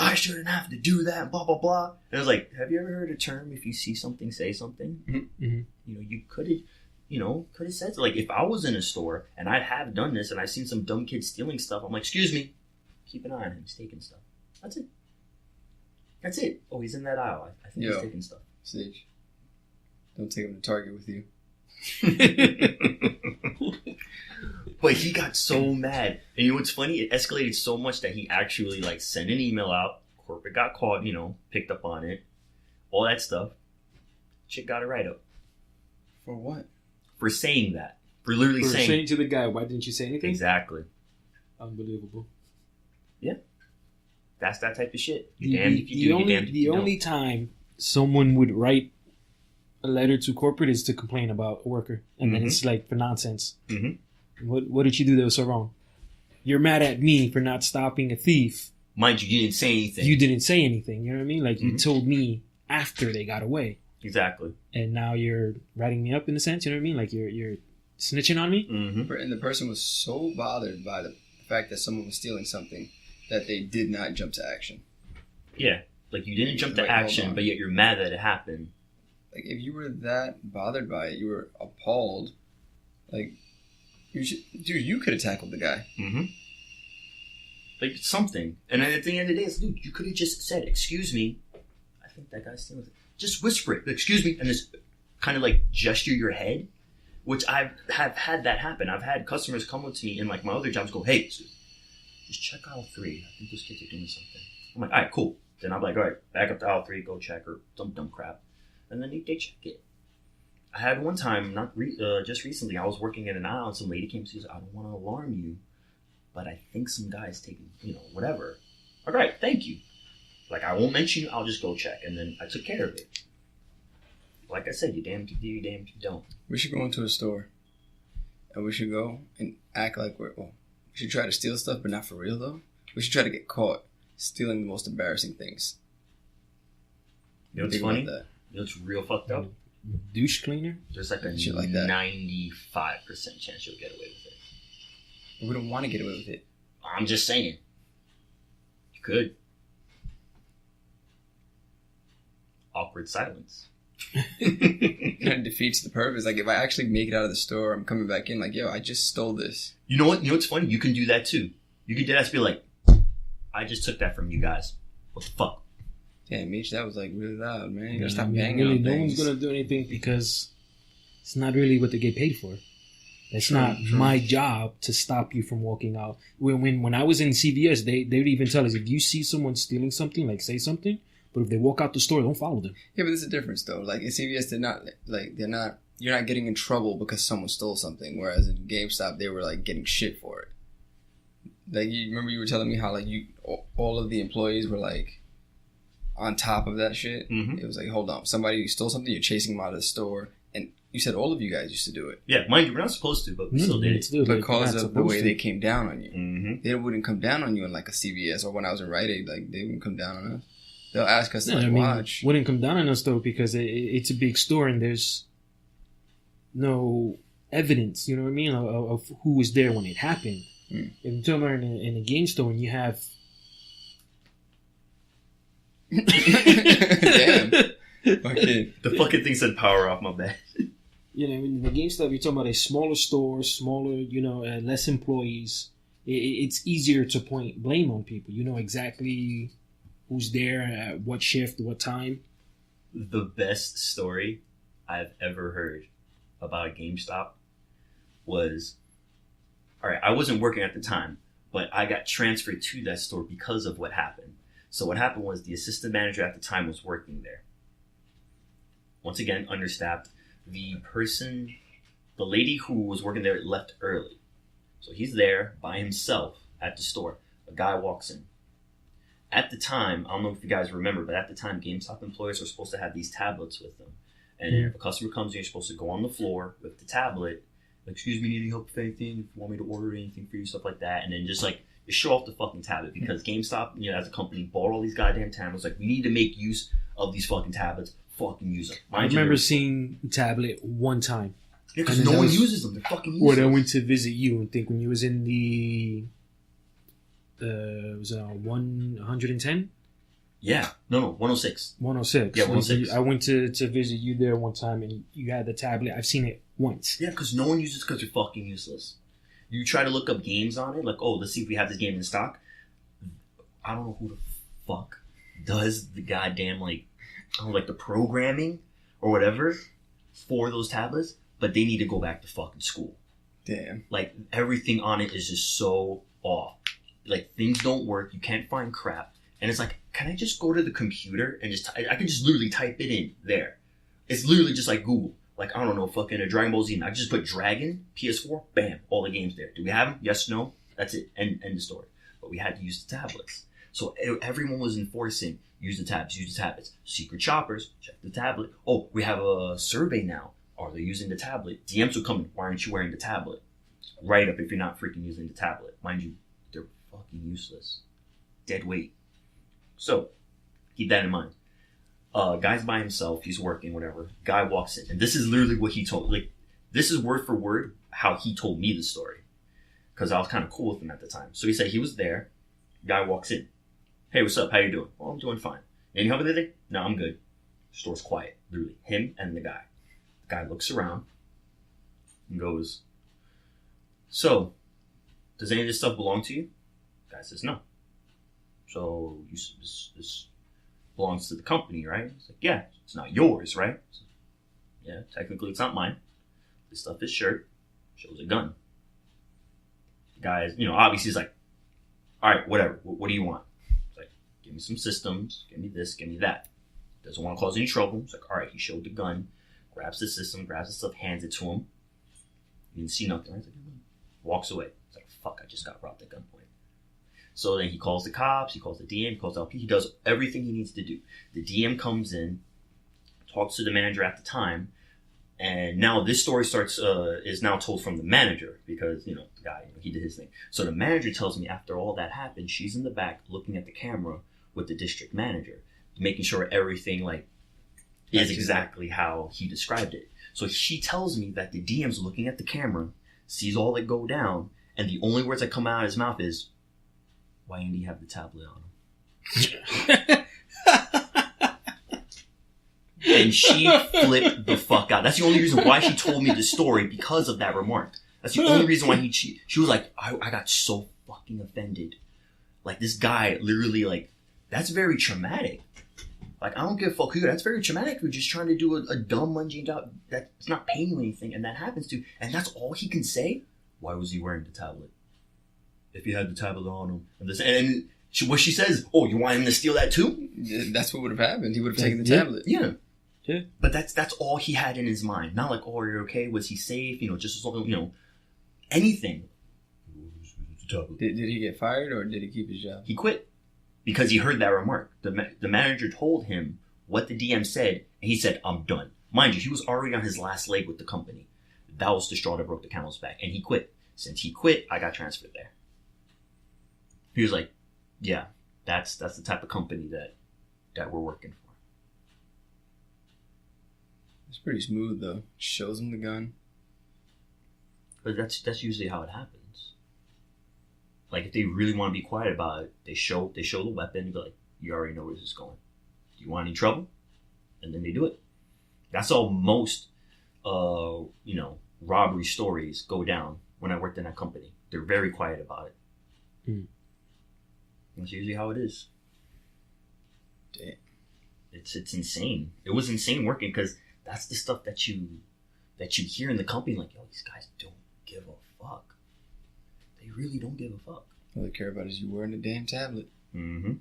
I shouldn't have to do that, blah, blah, blah. And I was like, have you ever heard a term, if you see something, say something? Mm-hmm. You know, you could have said, like, if I was in a store and I have done this and I've seen some dumb kid stealing stuff, I'm like, excuse me, keep an eye on him, he's taking stuff. That's it. Oh, he's in that aisle. I think he's taking stuff. Sage, don't take him to Target with you. But he got so mad. And you know what's funny? It escalated so much that he actually, like, sent an email out. Corporate got caught, picked up on it. All that stuff. Chick got a write-up. For what? For saying that. For literally saying to the guy, why didn't you say anything? Exactly. Unbelievable. Yeah. That's that type of shit. You're damned if you do, you're damned if you don't. The only time someone would write a letter to corporate is to complain about a worker. And then it's like for nonsense. Mm-hmm. What did you do that was so wrong? You're mad at me for not stopping a thief. Mind you didn't say anything. You didn't say anything. You know what I mean? Like, you told me after they got away. Exactly. And now you're writing me up in a sense. You know what I mean? Like, you're snitching on me. Mm-hmm. And the person was so bothered by the fact that someone was stealing something that they did not jump to action. Yeah. Like, you didn't jump to action, but yet you're mad that it happened. Like, if you were that bothered by it, you were appalled. Like, you could have tackled the guy. Mm-hmm. Like, something. And then at the end of the day, it's, dude, you could have just said, excuse me, I think that guy's stealing it. Just whisper it, excuse me, and just kind of, like, gesture your head, which I have had that happen. I've had customers come up to me in, like, my other jobs go, hey, just check aisle 3. I think those kids are doing something. I'm like, all right, cool. Then I'm like, all right, back up to aisle 3, go check, or some dumb crap. And then they check it. I had one time, just recently, I was working in an aisle and some lady came to me and said, I don't want to alarm you, but I think some guy's taking, whatever. All right, thank you. Like, I won't mention you, I'll just go check. And then I took care of it. Like I said, you damned if you do, you damned if you don't. We should go into a store. And we should go and act like we should try to steal stuff, but not for real, though. We should try to get caught stealing the most embarrassing things. You know what's funny? You know what's real fucked up? Douche cleaner? There's like a shit like that. 95% chance you'll get away with it. But we don't want to get away with it. I'm just saying. You could. Awkward silence. It defeats the purpose. Like, if I actually make it out of the store, I'm coming back in like, yo, I just stole this. You know what? You know what's funny? You can do that too. You can just be like, I just took that from you guys. What the fuck? Damn, Mitch, that was like really loud, man. You gotta stop banging on no things. one's gonna do anything because it's not really what they get paid for. It's not my job to stop you from walking out. When I was in CVS, they would even tell us, if you see someone stealing something, like, say something. But if they walk out the store, don't follow them. Yeah, but there's a difference though. Like, in CVS, you're not getting in trouble because someone stole something. Whereas in GameStop, they were like getting shit for it. Like, you remember you were telling me how like all of the employees were like on top of that shit. Mm-hmm. It was like, hold on, somebody stole something, you're chasing them out of the store, and you said all of you guys used to do it. Yeah, mind you, we're not supposed to, but we still did it. Because of the way they came down on you. Mm-hmm. They wouldn't come down on you in like a CVS, or when I was in Rite Aid, like, they wouldn't come down on us. They'll ask us to watch. Wouldn't come down on us though, because it's a big store and there's no evidence, you know what I mean, of who was there when it happened. If you're talking about in a game store and you have... Damn. Okay. The fucking thing said power off, my bad. You know, in the GameStop, you're talking about a smaller store, less employees. It's easier to point blame on people. You know exactly who's there, at what shift, what time. The best story I've ever heard about a GameStop was... Alright, I wasn't working at the time, but I got transferred to that store because of what happened. So what happened was the assistant manager at the time was working there. Once again, understaffed. The lady who was working there left early. So he's there by himself at the store. A guy walks in. At the time, I don't know if you guys remember, but at the time, GameStop employees are supposed to have these tablets with them. And if a customer comes in, you're supposed to go on the floor with the tablet. Like, excuse me, need any help with anything? If you want me to order anything for you, stuff like that. And then just, like, you show off the fucking tablet. Because GameStop, as a company, bought all these goddamn tablets. Like, we need to make use of these fucking tablets. Fucking use them. I remember seeing the tablet one time. Yeah, because no one uses them. They're fucking useless. When I went to visit you, and think when you was in the... was it 110? Yeah. No, 106. 106. Yeah, 106. I went to visit you there one time, and you had the tablet. I've seen it once. Yeah, because no one uses it because you're fucking useless. You try to look up games on it, like, oh, let's see if we have this game in stock. I don't know who the fuck does the goddamn, like, I don't know, like the programming or whatever for those tablets, but they need to go back to fucking school. Damn. Like, everything on it is just so off. Like, things don't work. You can't find crap. And it's like, can I just go to the computer and just, I can just literally type it in there. It's literally just like Google. Like, I don't know, fucking a Dragon Ball Z. I just put Dragon, PS4, bam, all the games there. Do we have them? Yes, no? That's it. End the story. But we had to use the tablets. So everyone was enforcing, use the tablets. Secret shoppers, check the tablet. Oh, we have a survey now. Are they using the tablet? DMs will come in. Why aren't you wearing the tablet? Write up if you're not freaking using the tablet. Mind you, they're fucking useless. Dead weight. So, keep that in mind. Guy's by himself. He's working, whatever. Guy walks in. And this is literally what he told. Like, this is word for word how he told me the story. Because I was kind of cool with him at the time. So he said he was there. Guy walks in. Hey, what's up? How you doing? Well, I'm doing fine. Any help with anything? No, I'm good. The store's quiet. Literally. Him and the guy. The guy looks around and goes, so, does any of this stuff belong to you? The guy says, no. So, this belongs to the company, right? It's like, yeah, it's not yours, right? So, yeah, technically it's not mine. This stuff is shirt. Shows a gun. The guy is, obviously he's like, all right, whatever. What do you want? It's like, give me some systems. Give me this. Give me that. Doesn't want to cause any trouble. It's like, all right, he showed the gun. Grabs the system. Grabs the stuff. Hands it to him. He didn't see nothing. Right? Like, walks away. It's like, fuck, I just got robbed at gunpoint. So then he calls the cops. He calls the DM. He calls LP. He does everything he needs to do. The DM comes in. Talks to the manager at the time. And now this story is now told from the manager because, the guy, he did his thing. So the manager tells me after all that happened, she's in the back looking at the camera with the district manager, making sure everything, is exactly how he described it. So she tells me that the DM's looking at the camera, sees all it go down, and the only words that come out of his mouth is, why didn't he have the tablet on him? And she flipped the fuck out. That's the only reason why she told me the story, because of that remark. That's the only reason why she was like, I got so fucking offended. Like, this guy literally, that's very traumatic. Like, I don't give a fuck who. That's very traumatic. We're just trying to do a dumb, mundane job that's not paying you anything, and that happens to. And that's all he can say? Why was he wearing the tablet? If he had the tablet on him. And what she says, oh, you want him to steal that too? Yeah, that's what would have happened. He would have taken the tablet. Yeah. Yeah. But that's all he had in his mind. Not like, oh, are you okay? Was he safe? Just anything. Did he get fired or did he keep his job? He quit because he heard that remark. The manager told him what the DM said, and he said, I'm done. Mind you, he was already on his last leg with the company. That was the straw that broke the camel's back, and he quit. Since he quit, I got transferred there. He was like, yeah, that's the type of company that we're working for. It's pretty smooth though. Shows him the gun. But that's usually how it happens. Like, if they really want to be quiet about it, they show the weapon and be like, you already know where this is going. Do you want any trouble? And then they do it. That's how most robbery stories go down when I worked in that company. They're very quiet about it. Mm. That's usually how it is. Damn. It's insane. It was insane working because that's the stuff that you hear in the company, like, yo, these guys don't give a fuck. They really don't give a fuck. All they care about is you wearing a damn tablet. Mm-hmm.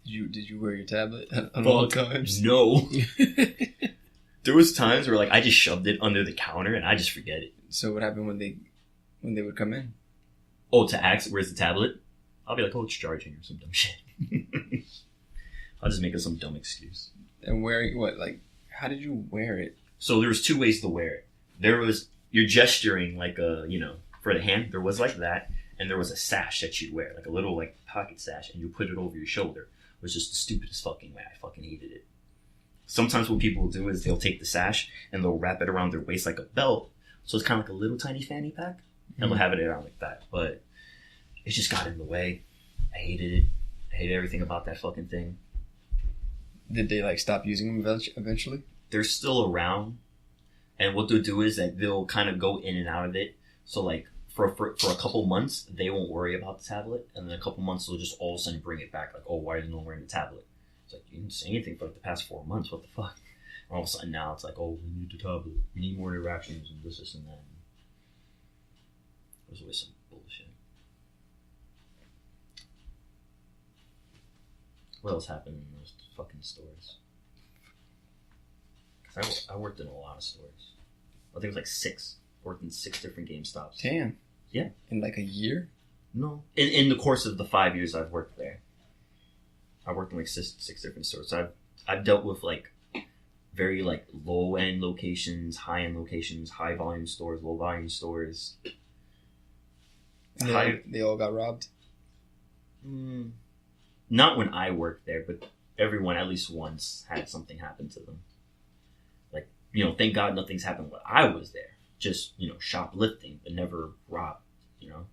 Did you wear your tablet on all times? No. There was times where I just shoved it under the counter and I just forget it. So what happened when they would come in? Oh, to ask where's the tablet? I'll be like, oh, it's charging or some dumb shit. I'll just make up some dumb excuse. And wearing what? How did you wear it? So there was two ways to wear it. There was, you're gesturing for the hand. There was that. And there was a sash that you'd wear, a little pocket sash, and you put it over your shoulder. It was just the stupidest fucking way. I fucking hated it. Sometimes what people will do is they'll take the sash and they'll wrap it around their waist like a belt. So it's kind of like a little tiny fanny pack. And they'll have it around like that. But it just got in the way. I hated it. I hated everything about that fucking thing. Did they like stop using them eventually? They're still around, and what they'll do is that they'll kind of go in and out of it. So like for a couple months, they won't worry about the tablet, and then a couple months they'll just all of a sudden bring it back. Like, oh, why are you not wearing the tablet? It's like, you didn't say anything for like the past 4 months. What the fuck? And all of a sudden now it's like, oh, we need the tablet. We need more interactions and this and that. There's always some bullshit. What else happened in those fucking stores? Because I worked in a lot of stores. I think it was like 6. Worked in 6 different GameStops. Damn. Yeah. In like a year? No. In the course of the 5 years I've worked there. I worked in like 6 different stores. So I've dealt with like very like low end locations, high end locations, high volume stores, low volume stores. They all got robbed? Not when I worked there, but everyone at least once had something happen to them. Like, you know, thank God nothing's happened when I was there. Just, you know, shoplifting, but never robbed, you know?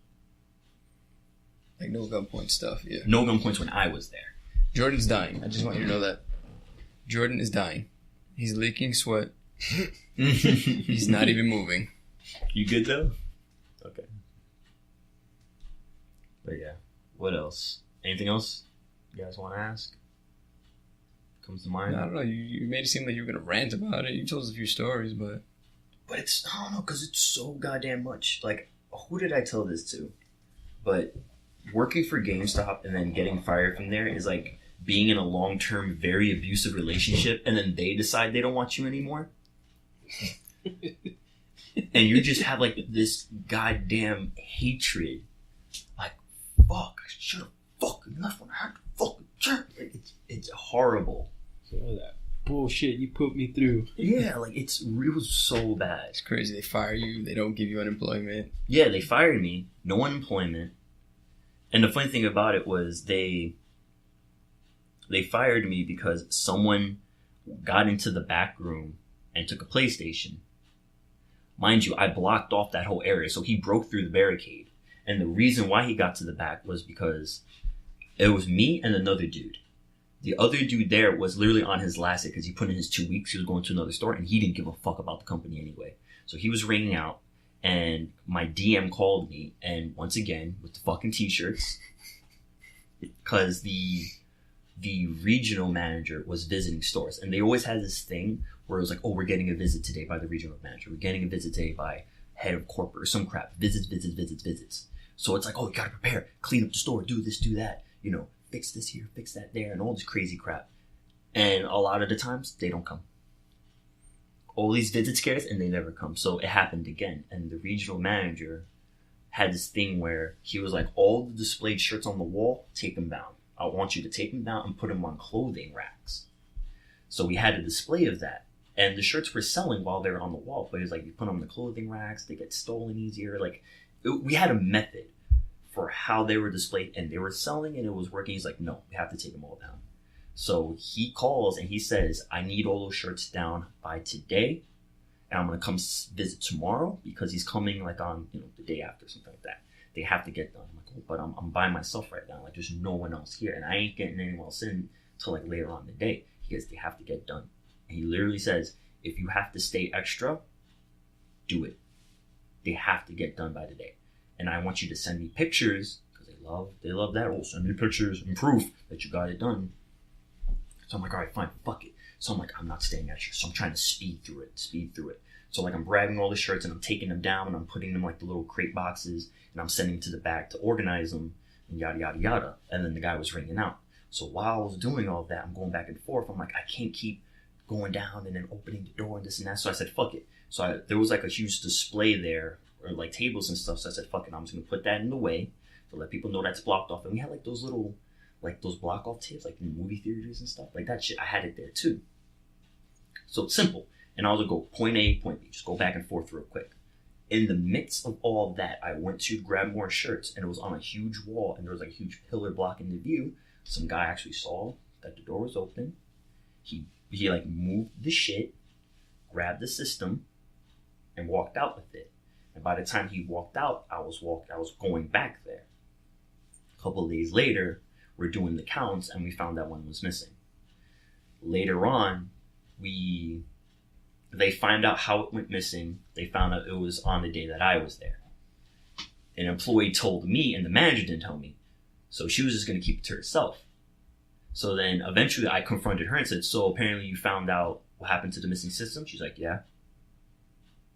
Like no gunpoint stuff, yeah. No gunpoints when I was there. Jordan's dying. I just want you to know that. Jordan is dying. He's leaking sweat. He's not even moving. You good though? Okay. But yeah, what else? Anything else you guys want to ask? Comes to mind? I don't know. You made it seem like you were going to rant about it. You told us a few stories, but... But it's, I don't know, because it's so goddamn much. Like, who did I tell this to? But working for GameStop and then getting fired from there is like being in a long-term, very abusive relationship, and then they decide they don't want you anymore. And you just have like this goddamn hatred. Like, fuck, I should have fucking left when I had to fucking turn. Like, it's horrible. So that bullshit you put me through. Yeah, like it was so bad. It's crazy. They fire you. They don't give you unemployment. Yeah, they fired me. No unemployment. And the funny thing about it was they fired me because someone got into the back room and took a PlayStation. Mind you, I blocked off that whole area, so he broke through the barricade. And the reason why he got to the back was because it was me and another dude. The other dude there was literally on his last day because he put in his 2 weeks. He was going to another store, and he didn't give a fuck about the company anyway. So he was ringing out, and my DM called me, and once again, with the fucking t-shirts, because the regional manager was visiting stores, and they always had this thing where it was like, oh, we're getting a visit today by the regional manager. We're getting a visit today by head of corporate or some crap. Visits. So it's like, oh, you gotta prepare, clean up the store, do this, do that, you know, fix this here, fix that there, and all this crazy crap. And a lot of the times, they don't come. All these visit scares, and they never come. So it happened again. And the regional manager had this thing where he was like, all the displayed shirts on the wall, take them down. I want you to take them down and put them on clothing racks. So we had a display of that. And the shirts were selling while they were on the wall. But it was like, you put them on the clothing racks, they get stolen easier. Like, we had a method for how they were displayed, and they were selling, and it was working. He's like, no, we have to take them all down. So he calls and he says, I need all those shirts down by today, and I'm going to come visit tomorrow, because he's coming like on, you know, the day after, something like that. They have to get done. I'm like, oh, but I'm by myself right now. Like, there's no one else here, and I ain't getting anyone else in till like later on in the day. He goes, they have to get done. And he literally says, if you have to stay extra, do it. They have to get done by the day. And I want you to send me pictures, because they love that. Oh, send me pictures and proof that you got it done. So I'm like, all right, fine, fuck it. So I'm like, I'm not staying extra. So I'm trying to speed through it. So like, I'm grabbing all the shirts and I'm taking them down and I'm putting them like the little crate boxes, and I'm sending them to the back to organize them, and yada, yada, yada. And then the guy was ringing out. So while I was doing all that, I'm going back and forth. I'm like, I can't keep going down and then opening the door and this and that. So I said, fuck it. So there was like a huge display there, or like tables and stuff. So I said, fuck it, I'm just going to put that in the way to let people know that's blocked off. And we had like those little, like those block off tapes, like in movie theaters and stuff. Like that shit, I had it there too. So it's simple. And I was going to go point A, point B, just go back and forth real quick. In the midst of all of that, I went to grab more shirts, and it was on a huge wall, and there was like a huge pillar blocking the view. Some guy actually saw that the door was open. He like moved the shit, grabbed the system, and walked out with it. And by the time he walked out, I was going back there. A couple of days later, we're doing the counts, and we found that one was missing. Later on, they find out how it went missing. They found out it was on the day that I was there. An employee told me, and the manager didn't tell me. So she was just going to keep it to herself. So then eventually I confronted her and said, so apparently you found out what happened to the missing system? She's like, yeah.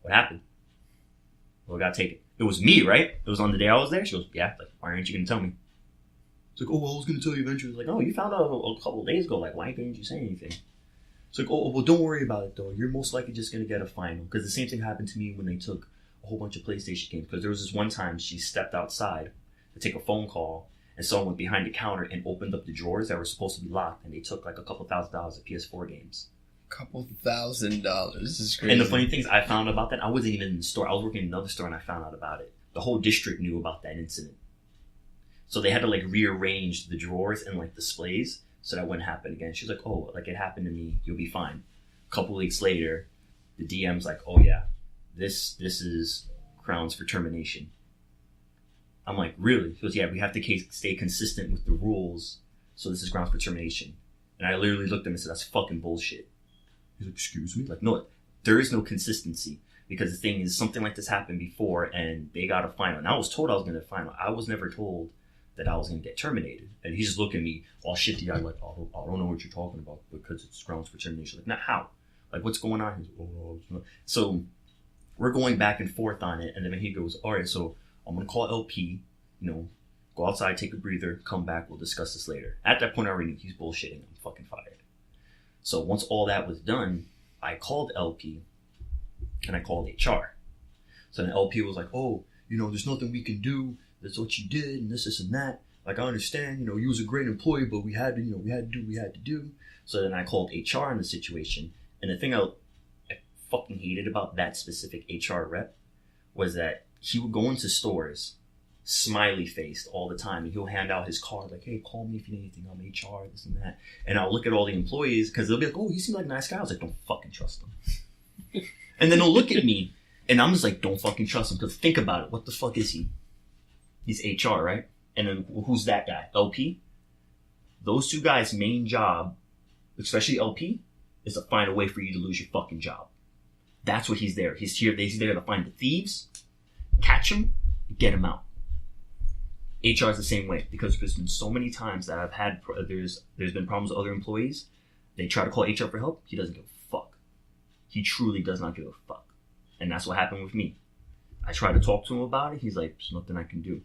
What happened? Well, I got taken. It was me, right? It was on the day I was there? She goes, yeah. Like, why aren't you going to tell me? It's like, oh, well, I was going to tell you eventually. It's like, oh, you found out a couple of days ago. Like, why couldn't you say anything? It's like, oh, well, don't worry about it, though. You're most likely just going to get a final. Because the same thing happened to me when they took a whole bunch of PlayStation games. Because there was this one time she stepped outside to take a phone call, and someone went behind the counter and opened up the drawers that were supposed to be locked, and they took like a couple $1,000 of PS4 games. Couple $1,000. This is crazy. And the funny thing is, I found out about that. I wasn't even in the store. I was working in another store, and I found out about it. The whole district knew about that incident. So they had to like rearrange the drawers and like displays so that wouldn't happen again. She's like, oh, like it happened to me. You'll be fine. A couple weeks later, the DM's like, oh yeah, this is grounds for termination. I'm like, really? He goes, yeah, we have to stay consistent with the rules, so this is grounds for termination. And I literally looked at him and said, that's fucking bullshit. He's like, excuse me? Like, no, there is no consistency. Because the thing is, something like this happened before, and they got a final. And I was told I was going to final. I was never told that I was going to get terminated. And he just looked at me all shifty. I'm like, oh, I don't know what you're talking about because it's grounds for termination. Like, not how? Like, what's going on? He's like, oh. So we're going back and forth on it. And then he goes, all right, so I'm going to call LP, go outside, take a breather, come back, we'll discuss this later. At that point, I already knew he's bullshitting. I'm fucking fired. So once all that was done, I called LP and I called HR. So then LP was like, oh, there's nothing we can do. That's what you did and this and that. Like, I understand, you was a great employee, but we had to do what we had to do. So then I called HR in the situation. And the thing I fucking hated about that specific HR rep was that he would go into stores smiley faced all the time, and he'll hand out his card like, hey, call me if you need anything, I'm HR, this and that. And I'll look at all the employees because they'll be like, oh, he seems like a nice guy. I was like, don't fucking trust him. And then they'll look at me and I'm just like, don't fucking trust him, because think about it, what the fuck is he? He's HR, right? And then who's that guy? LP? Those two guys' main job, especially LP, is to find a way for you to lose your fucking job. That's what he's there. He's there to find the thieves, catch them, get them out. HR is the same way, because there's been so many times that I've had, there's been problems with other employees. They try to call HR for help. He doesn't give a fuck. He truly does not give a fuck. And that's what happened with me. I tried to talk to him about it. He's like, there's nothing I can do.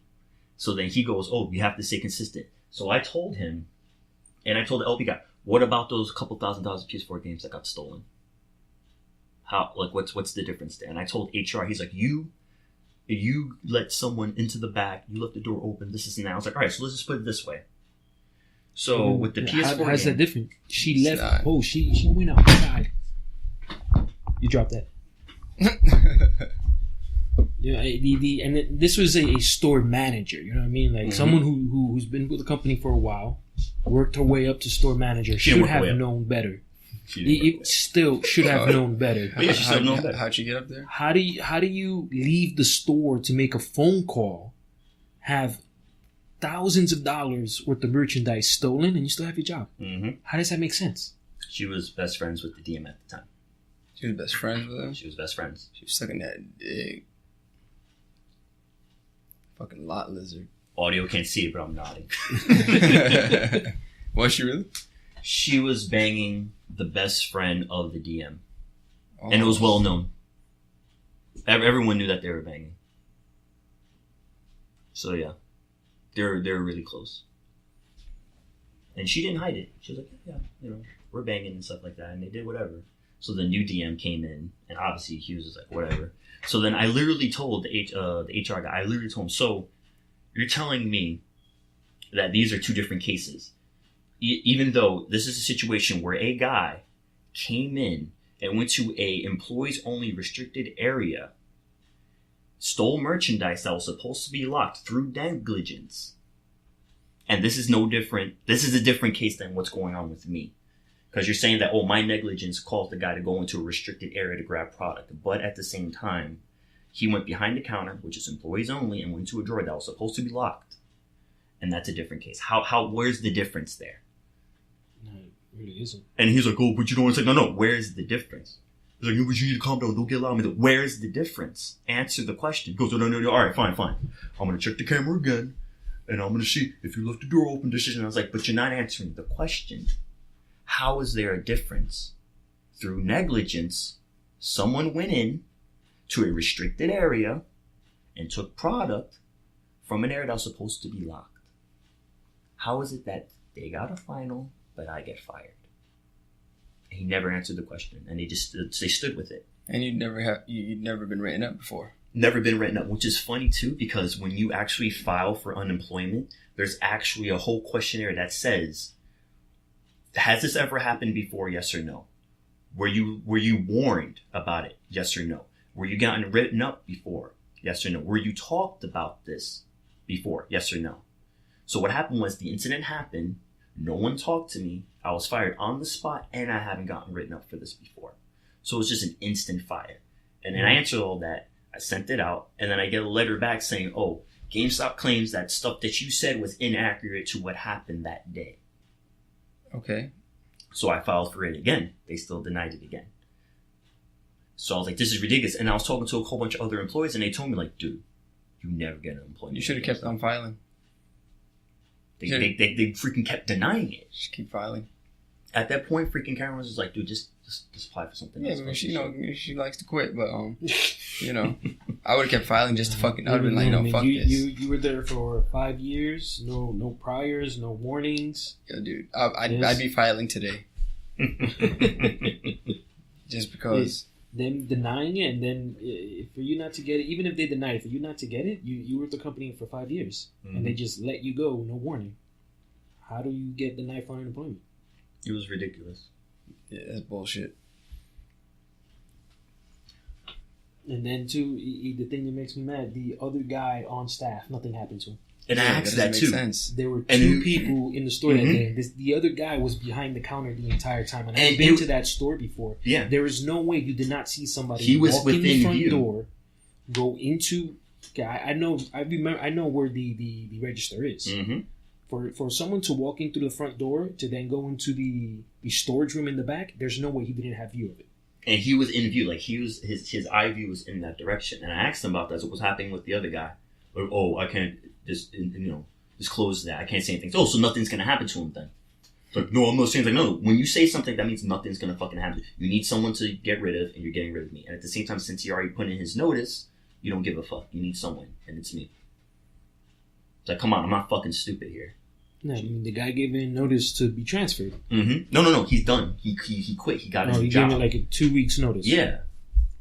So then he goes, oh, you have to stay consistent. So I told him, and I told the LP guy, what about those couple $1,000 of PS4 games that got stolen? How, like, what's the difference there? And I told HR, he's like, you let someone into the back, you left the door open, this is and that. I was like, all right, so let's just put it this way. So with the PS4 how's game, that different? She left. Not. Oh, she went outside. You dropped that. Yeah, and this was a store manager. You know what I mean? Like someone who's been with the company for a while, worked her way up to store manager. Should have known better. It still should have known better. How'd you get up there? How do you leave the store to make a phone call, have thousands of dollars worth of merchandise stolen, and you still have your job? Mm-hmm. How does that make sense? She was best friends with the DM at the time. She was best friends with him? She was best friends. She was sucking that dick. Fucking lot lizard. Audio can't see it, but I'm nodding. Was she really? She was banging the best friend of the DM. Oh. And it was well known. Everyone knew that they were banging. So yeah. They were really close. And she didn't hide it. She was like, yeah, we're banging and stuff like that. And they did whatever. So the new DM came in, and obviously he was just like, whatever. So then I literally told the HR guy, so you're telling me that these are two different cases. Even though this is a situation where a guy came in and went to a employees only restricted area, stole merchandise that was supposed to be locked through negligence. And this is no different. This is a different case than what's going on with me. Because you're saying that, my negligence caused the guy to go into a restricted area to grab product. But at the same time, he went behind the counter, which is employees only, and went to a drawer that was supposed to be locked. And that's a different case. Where's the difference there? It really isn't. And he's like, oh, but you don't want to say, no, where's the difference? He's like, but you need to calm down. Don't get loud. Like, where's the difference? Answer the question. He goes, no. All right, fine. I'm going to check the camera again. And I'm going to see if you left the door open. And I was like, but you're not answering the question. How is there a difference? Through negligence, someone went in to a restricted area and took product from an area that was supposed to be locked. How is it that they got a final, but I get fired? And he never answered the question, and they stood with it. And you'd never been written up before. Never been written up, which is funny too, because when you actually file for unemployment, there's actually a whole questionnaire that says, has this ever happened before? Yes or no? Were you warned about it? Yes or no? Were you gotten written up before? Yes or no? Were you talked about this before? Yes or no? So what happened was the incident happened. No one talked to me. I was fired on the spot, and I haven't gotten written up for this before. So it was just an instant fire. And then I answered all that. I sent it out, and then I get a letter back saying, oh, GameStop claims that stuff that you said was inaccurate to what happened that day. Okay. So I filed for it again. They still denied it again. So I was like, this is ridiculous. And I was talking to a whole bunch of other employees, and they told me, like, dude, you never get an employment. You should have kept on filing. They freaking kept denying it. Just keep filing. At that point, freaking Karen was just like, dude, just apply for something else. Yeah, but she likes to quit, but I would have kept filing just to fucking. I would have been like, no, fuck this. You were there for 5 years. No priors, no warnings. Yeah, dude, I'd be filing today. Just because. Them denying it, and then for you not to get it, even if they denied it, for you not to get it, you were with the company for 5 years, and they just let you go, no warning. How do you get denied for unemployment? It was ridiculous. Yeah, that's bullshit. And then too, the thing that makes me mad, the other guy on staff, nothing happened to him. And I asked that too. Sense. There were two people in the store that day. The other guy was behind the counter the entire time. And I've been to that store before. Yeah. There is no way you did not see somebody walk in the front door, go into. I know where the register is. Mm-hmm. For someone to walk in through the front door to then go into the storage room in the back, there's no way he didn't have view of it. And he was in view, like his eye view was in that direction. And I asked him about that. So what was happening with the other guy? Like, oh, I can't just close that. I can't say anything. Oh, so nothing's gonna happen to him then? It's like, no, I'm not saying, like, no. When you say something, that means nothing's gonna fucking happen. You need someone to get rid of, and you're getting rid of me. And at the same time, since he already put in his notice, you don't give a fuck. You need someone, and it's me. It's like, come on, I'm not fucking stupid here. No, I mean, the guy gave in notice to be transferred. Mm-hmm. No, he's done. He quit. He got his job. He gave me like a 2 weeks notice. Yeah.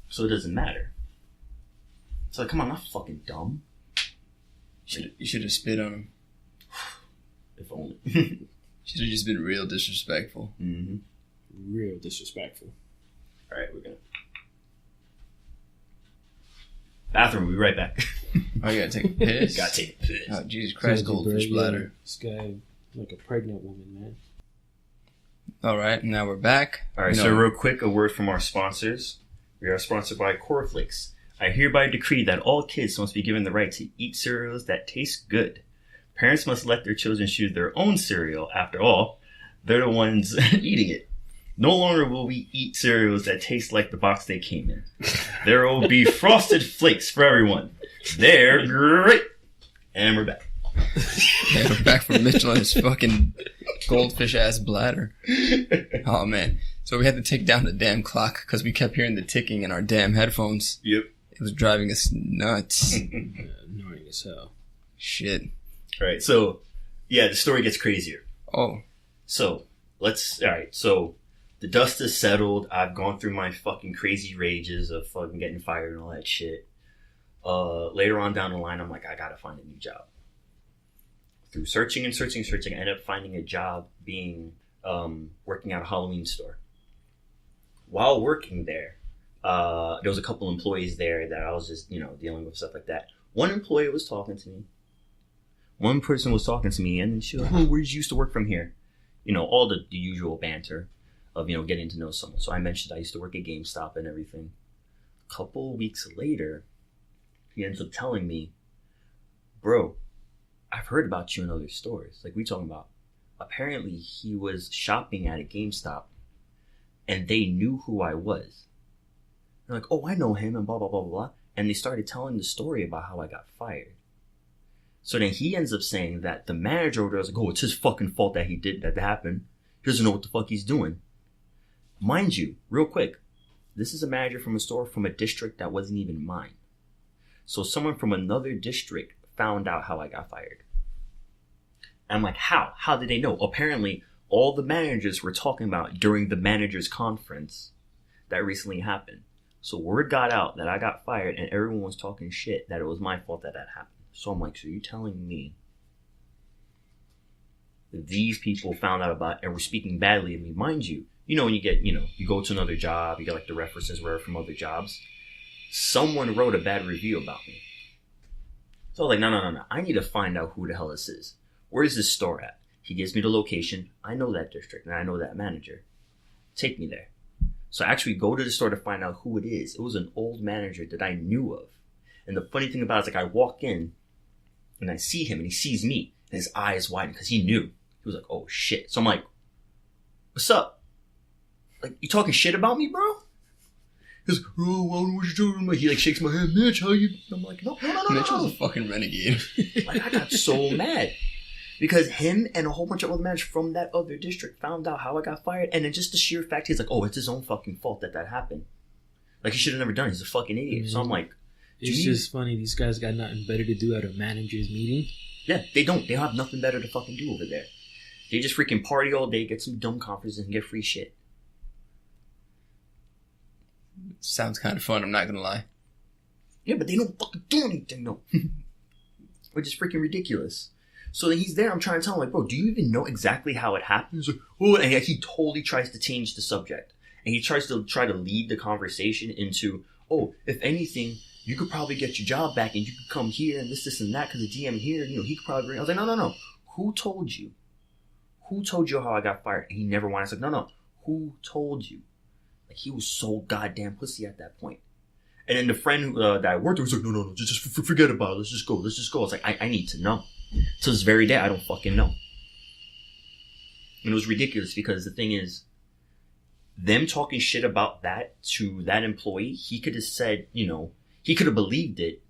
So it doesn't matter. It's like, come on, I'm not fucking dumb. You should have spit on him. If only. Should have just been real disrespectful. Mm-hmm. Real disrespectful. All right, we're gonna bathroom. We'll be right back. Oh, you gotta take a piss. Gotta take a piss. Oh, Jesus Christ, goldfish bladder. This guy like a pregnant woman, man. All right, now we're back. All right, so real quick, a word from our sponsors. We are sponsored by Cornflakes. I hereby decree that all kids must be given the right to eat cereals that taste good. Parents must let their children choose their own cereal. After all, they're the ones eating it. No longer will we eat cereals that taste like the box they came in. There will be Frosted Flakes for everyone. They're great. And we're back. Yeah, we're back from Mitchell and his fucking goldfish-ass bladder. Oh, man. So we had to take down the damn clock because we kept hearing the ticking in our damn headphones. Yep. It was driving us nuts. Annoying as hell. Shit. All right, so, yeah, the story gets crazier. Oh. So, so the dust has settled. I've gone through my fucking crazy rages of fucking getting fired and all that shit. Later on down the line, I'm like, I gotta find a new job. Through searching, I ended up finding a job being, working at a Halloween store. While working there, there was a couple employees there that I was just, dealing with stuff like that. One employee was talking to me. One person was talking to me, and she was like, oh, where did you used to work from here? All the usual banter of, getting to know someone. So I mentioned I used to work at GameStop and everything. A couple weeks later, he ends up telling me, bro, I've heard about you in other stores. Like, we talking about apparently he was shopping at a GameStop and they knew who I was. They're like, oh, I know him and blah, blah, blah, blah. And they started telling the story about how I got fired. So then he ends up saying that the manager over there was like, oh, it's his fucking fault that that happened. He doesn't know what the fuck he's doing. Mind you, real quick, this is a manager from a store from a district that wasn't even mine. So someone from another district found out how I got fired. And I'm like, how? How did they know? Apparently, all the managers were talking about during the managers conference that recently happened. So word got out that I got fired and everyone was talking shit that it was my fault that happened. So I'm like, so you're telling me that these people found out about it and were speaking badly of me? Mind you, when you get, you go to another job, you get like the references wherever from other jobs. Someone wrote a bad review about me. So I was like, no. I need to find out who the hell this is. Where's this store at? He gives me the location. I know that district and I know that manager. Take me there. So I actually go to the store to find out who it is. It was an old manager that I knew of. And the funny thing about it is, like, I walk in and I see him and he sees me and his eyes widen because he knew. He was like, oh shit. So I'm like, what's up? Like, you talking shit about me, bro? He's like, oh, I don't know what you're talking about. He like shakes my hand, Mitch, how you? I'm like, no. Mitch was a fucking renegade. Like, I got so mad. Because him and a whole bunch of other managers from that other district found out how I got fired. And then just the sheer fact, he's like, oh, it's his own fucking fault that happened. Like, he should have never done it. He's a fucking idiot. Mm-hmm. So I'm like, it's just funny. These guys got nothing better to do at a manager's meeting. Yeah, they don't. They have nothing better to fucking do over there. They just freaking party all day, get some dumb conferences, and get free shit. Sounds kind of fun, I'm not gonna lie. Yeah, but they don't fucking do anything, though. Which is freaking ridiculous. So then he's there, I'm trying to tell him, like, bro, do you even know exactly how it happened? He's like, oh, and he totally tries to change the subject. And he tries to lead the conversation into, oh, if anything, you could probably get your job back and you could come here and this and that because the GM here, he could probably bring. I was like, no. Who told you? Who told you how I got fired? And he never wanted. I was like, no. Who told you? Like, he was so goddamn pussy at that point. And then the friend that I worked with was like, no, just forget about it. Let's just go. I was like, I need to know. To this very day, I don't fucking know. And it was ridiculous because the thing is, them talking shit about that to that employee, he could have said, he could have believed it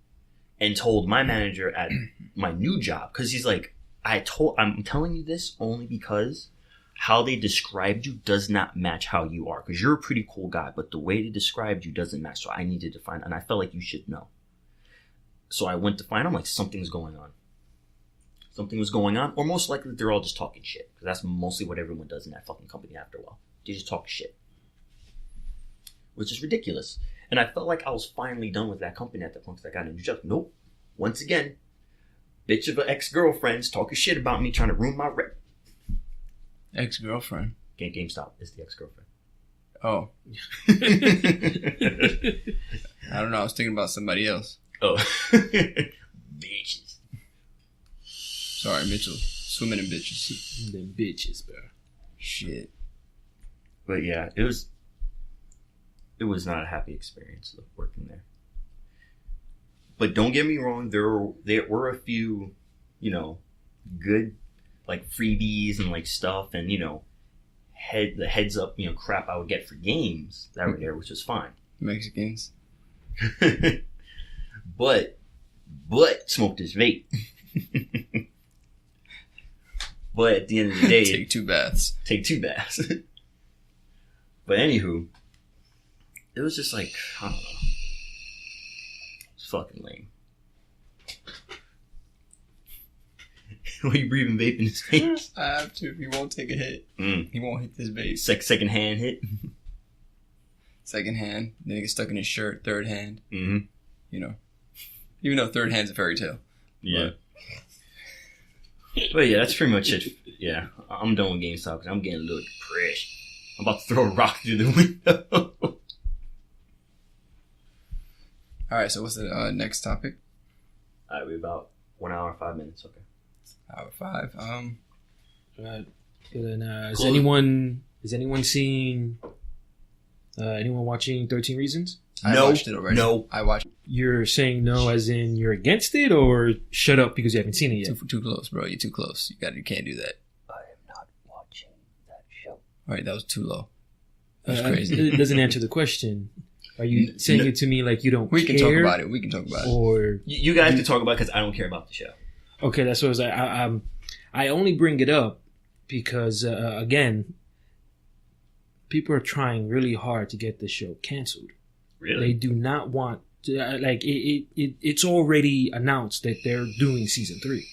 and told my manager at my new job. Because he's like, I'm telling you this only because how they described you does not match how you are. Because you're a pretty cool guy, but the way they described you doesn't match. So I needed to find, and I felt like you should know. So I went to find, I'm like, something's going on. Something was going on, or most likely they're all just talking shit. Because that's mostly what everyone does in that fucking company after a while. They just talk shit. Which is ridiculous. And I felt like I was finally done with that company at that point because I got a new job. Nope. Once again, bitch of an ex-girlfriend's talking shit about me, trying to ruin my rep. Ex-girlfriend? GameStop is the ex-girlfriend. Oh. I don't know. I was thinking about somebody else. Oh. Bitches. Sorry, Mitchell. Swimming in bitches. Them bitches, bro. Shit. But yeah, it was not a happy experience working there. But don't get me wrong, there were a few, good like freebies and like stuff and the heads up, crap I would get for games that were there, which was fine. Mexicans. but smoke this vape. But at the end of the day, Take two baths. But anywho, it was just like, I don't know. It's fucking lame. Why are you breathing vape in his face? I have to. He won't take a hit. He won't hit this vape. Second hand hit. Second hand. Then he gets stuck in his shirt. Third hand. Mm-hmm. Even though third hand's a fairy tale. Yeah. But yeah, that's pretty much it. Yeah, I'm done with GameStop because I'm getting a little depressed. I'm about to throw a rock through the window. Alright, so what's the next topic? Alright, we're about 1 hour and 5 minutes, okay. Hour 5. Right. Then, cool. Is anyone seeing anyone watching 13 Reasons? I watched it already. No. I watched it. You're saying no as in you're against it, or shut up because you haven't seen it yet? Too close, bro. You're too close. You can't do that. I am not All right, that was too low. That's crazy. It doesn't answer the question. Are you saying it to me like you don't care? We can talk about it. We can talk about it. Or you guys can talk about it because I don't care about the show. Okay, that's what I was like. I only bring it up because, again, people are trying really hard to get this show canceled. Really? They do not want to, it's already announced that they're doing season 3.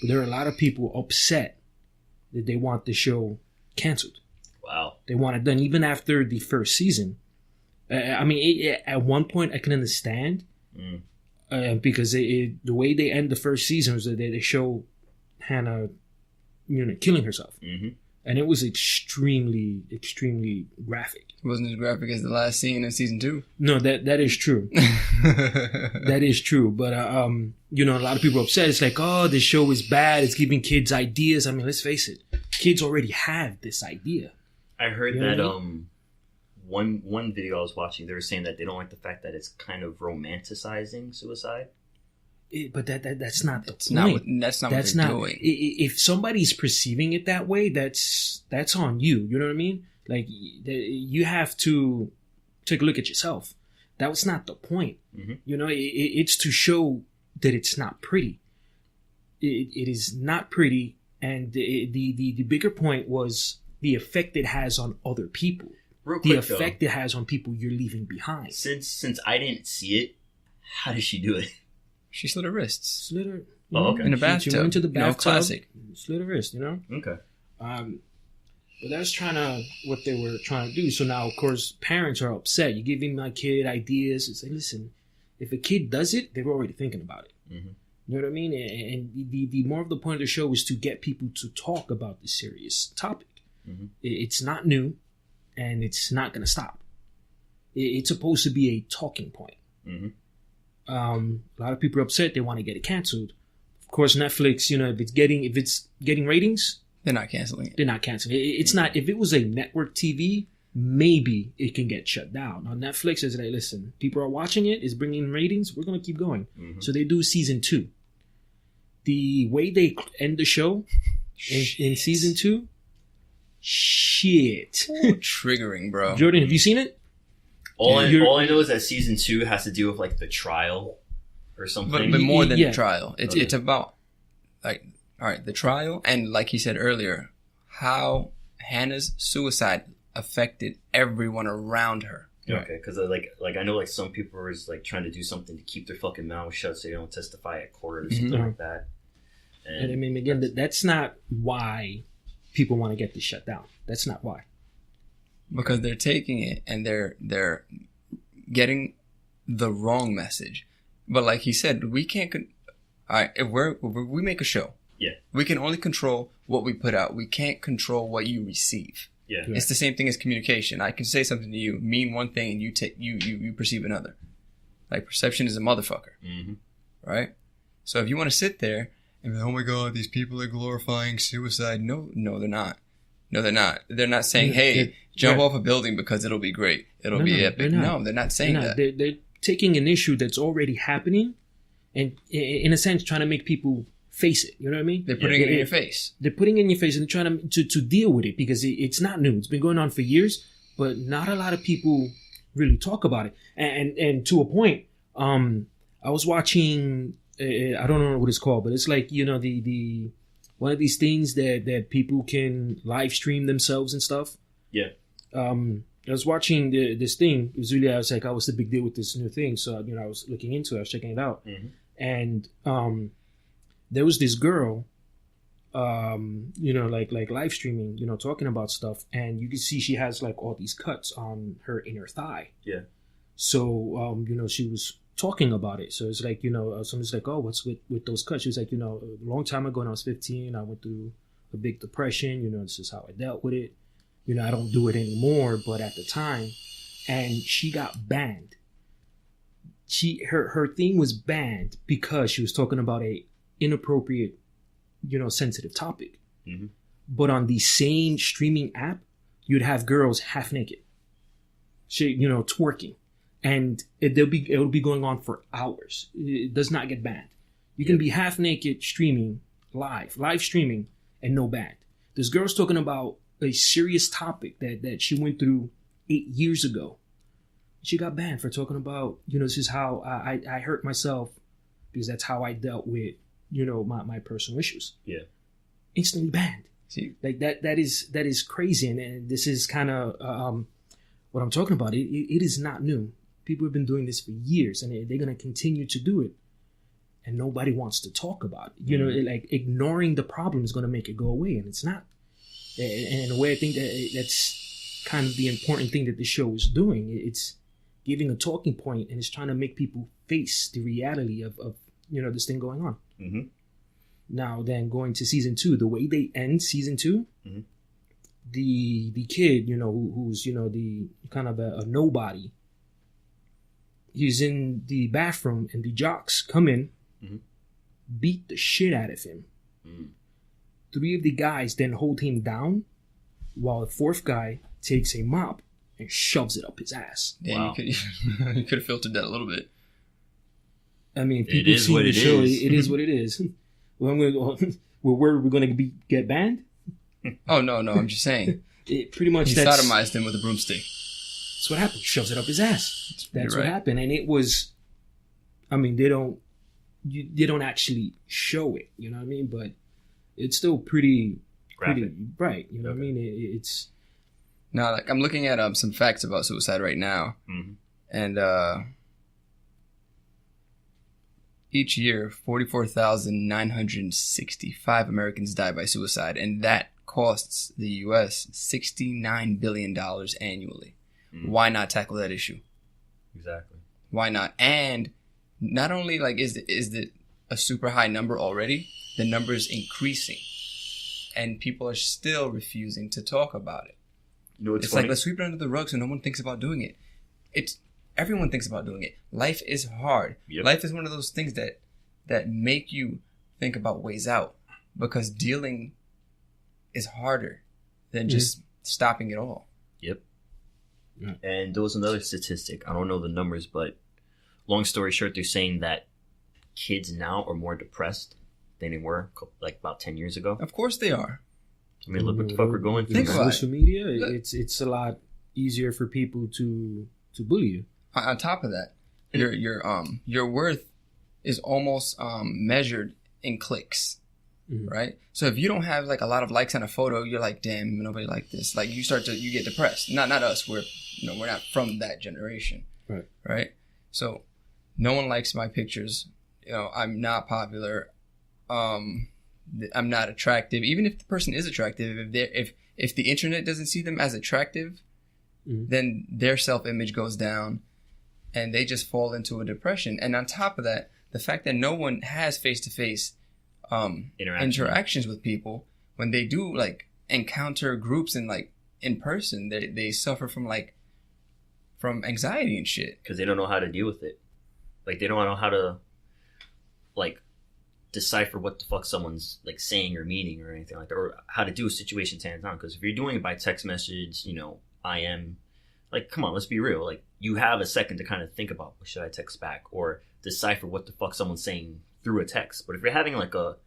But there are a lot of people upset that they want the show canceled. Wow. They want it done even after the first season. At one point I can understand because the way they end the first season was that they show Hannah, killing herself, and it was extremely, extremely graphic. It wasn't as graphic as the last scene in season 2. No, that is true. That is true. But a lot of people are upset. It's like, oh, this show is bad. It's giving kids ideas. I mean, let's face it, kids already have this idea. I heard that one video I was watching, they were saying that they don't like the fact that it's kind of romanticizing suicide. But that's not the point. That's not what they're doing. If somebody's perceiving it that way, that's on you. You know what I mean? Like, you have to take a look at yourself. That was not the point. Mm-hmm. It's to show that it's not pretty. It is not pretty, and the bigger point was the effect it has on other people. Real quick, the effect it has on people you're leaving behind. Since I didn't see it, how did she do it? She slit her wrists. Okay. In the bathtub. She went into the bathtub. Classic. Slit her wrist. Okay. But that's what they were trying to do. So now, of course, parents are upset. You're giving my kid ideas. It's like, listen, if a kid does it, they're already thinking about it. Mm-hmm. You know what I mean? And the more of the point of the show is to get people to talk about this serious topic. Mm-hmm. It's not new, and it's not going to stop. It's supposed to be a talking point. Mm-hmm. A lot of people are upset. They want to get it canceled. Of course, Netflix, if it's getting ratings, they're not canceling it. They're not canceling it. It's not. If it was a network TV, maybe it can get shut down. On Netflix, is like, listen, people are watching it. It's bringing in ratings. We're gonna keep going. Mm-hmm. So they do season 2. The way they end the show in season 2, shit. Triggering, bro. Jordan, have you seen it? All I know is that season 2 has to do with like the trial or something. But more than the trial. It's about like, all right, the trial, and like he said earlier, how Hannah's suicide affected everyone around her. Yeah. Okay, because like I know like some people are like trying to do something to keep their fucking mouth shut so they don't testify at court or something like that. And I mean, again, that's not why people want to get this shut down. That's not why. Because they're taking it and they're getting the wrong message. But like he said, we can't. All right, if we make a show, we can only control what we put out. We can't control what you receive. Yeah, it's the same thing as communication. I can say something to you, mean one thing, and you perceive another. Like, perception is a motherfucker, right? So if you want to sit there and be like, oh my god, these people are glorifying suicide. No, they're not. No, they're not. They're not saying, hey, jump off a building because it'll be great. It'll be epic. No, they're not saying that. They're taking an issue that's already happening and, in a sense, trying to make people face it. You know what I mean? They're putting it in your face. They're putting it in your face and they're trying to deal with it because it's not new. It's been going on for years, but not a lot of people really talk about it. And to a point, I was watching, I don't know what it's called, but it's like, the one of these things that people can live stream themselves and stuff. Yeah. I was watching this thing. It was really, I was like, what's the big deal with this new thing? So, I was looking into it. I was checking it out. Mm-hmm. And there was this girl, like live streaming, talking about stuff. And you can see she has like all these cuts on her inner thigh. Yeah. So, she was talking about it. So it's like, someone's like, oh, what's with those cuts? She was like, a long time ago when I was 15, I went through a big depression. This is how I dealt with it. I don't do it anymore, but at the time, and she got banned. Her thing was banned because she was talking about a inappropriate, sensitive topic. Mm-hmm. But on the same streaming app, you'd have girls half naked, twerking. And it'll be going on for hours. It does not get banned. You can be half naked streaming live streaming, and no ban. There's girls talking about a serious topic that she went through 8 years ago. She got banned for talking about, this is how I hurt myself because that's how I dealt with, my personal issues. Yeah. Instantly banned. See, like that is crazy. And this is kind of what I'm talking about. It is not new. People have been doing this for years, and they're going to continue to do it. And nobody wants to talk about it. Like ignoring the problem is going to make it go away, and it's not. And in a way, I think that's kind of the important thing that the show is doing. It's giving a talking point, and it's trying to make people face the reality of this thing going on. Mm-hmm. Now, then going to season 2, the way they end season 2, mm-hmm. the kid, who's the kind of a nobody, he's in the bathroom, and the jocks come in, mm-hmm. beat the shit out of him. Mm. 3 of the guys then hold him down, while the 4th guy takes a mop and shoves it up his ass. Damn, wow. You could have filtered that a little bit. I mean, people see the show. It is what it is. Well, where are we going to get banned? Oh, no, I'm just saying. It pretty much he sodomized him with a broomstick. That's what happened. Shoves it up his ass. That's right. What happened. And it was, I mean, they don't actually show it, you know what I mean? But it's still pretty graphic. Right, you know what I mean? It's... Now, like, I'm looking at some facts about suicide right now. Mm-hmm. And each year, 44,965 Americans die by suicide, and that costs the U.S. $69 billion annually. Mm-hmm. Why not tackle that issue? Exactly. Why not? And not only like is it a super high number already, the number is increasing, and people are still refusing to talk about it. It's funny? Like, let's sweep it under the rug so no one thinks about doing it. Everyone thinks about doing it. Life is hard. Yep. Life is one of those things that make you think about ways out, because dealing is harder than just stopping it all. Yep. Yeah. And there was another statistic. I don't know the numbers, but long story short, they're saying that kids now are more depressed than they were like about 10 years ago. Of course they are. I mean, look what the fuck we're going through. Think about social media. It's a lot easier for people to bully you. On top of that, your worth is almost measured in clicks, right? So if you don't have like a lot of likes on a photo, you're like, damn, nobody liked this. Like you get depressed. Not us. We're not from that generation, right? So no one likes my pictures. I'm not popular. I'm not attractive. Even if the person is attractive, if the internet doesn't see them as attractive, then their self-image goes down, and they just fall into a depression. And on top of that, the fact that no one has face-to-face interactions with people, when they do like encounter groups in person, they suffer from anxiety and shit, because they don't know how to deal with it. Like they don't know how to like decipher what the fuck someone's like saying or meaning or anything like that, or how to do a situation hands on. Because if you're doing it by text message, IM, like, come on, let's be real. Like, you have a second to kind of think about, should I text back, or decipher what the fuck someone's saying through a text. But if you're having like a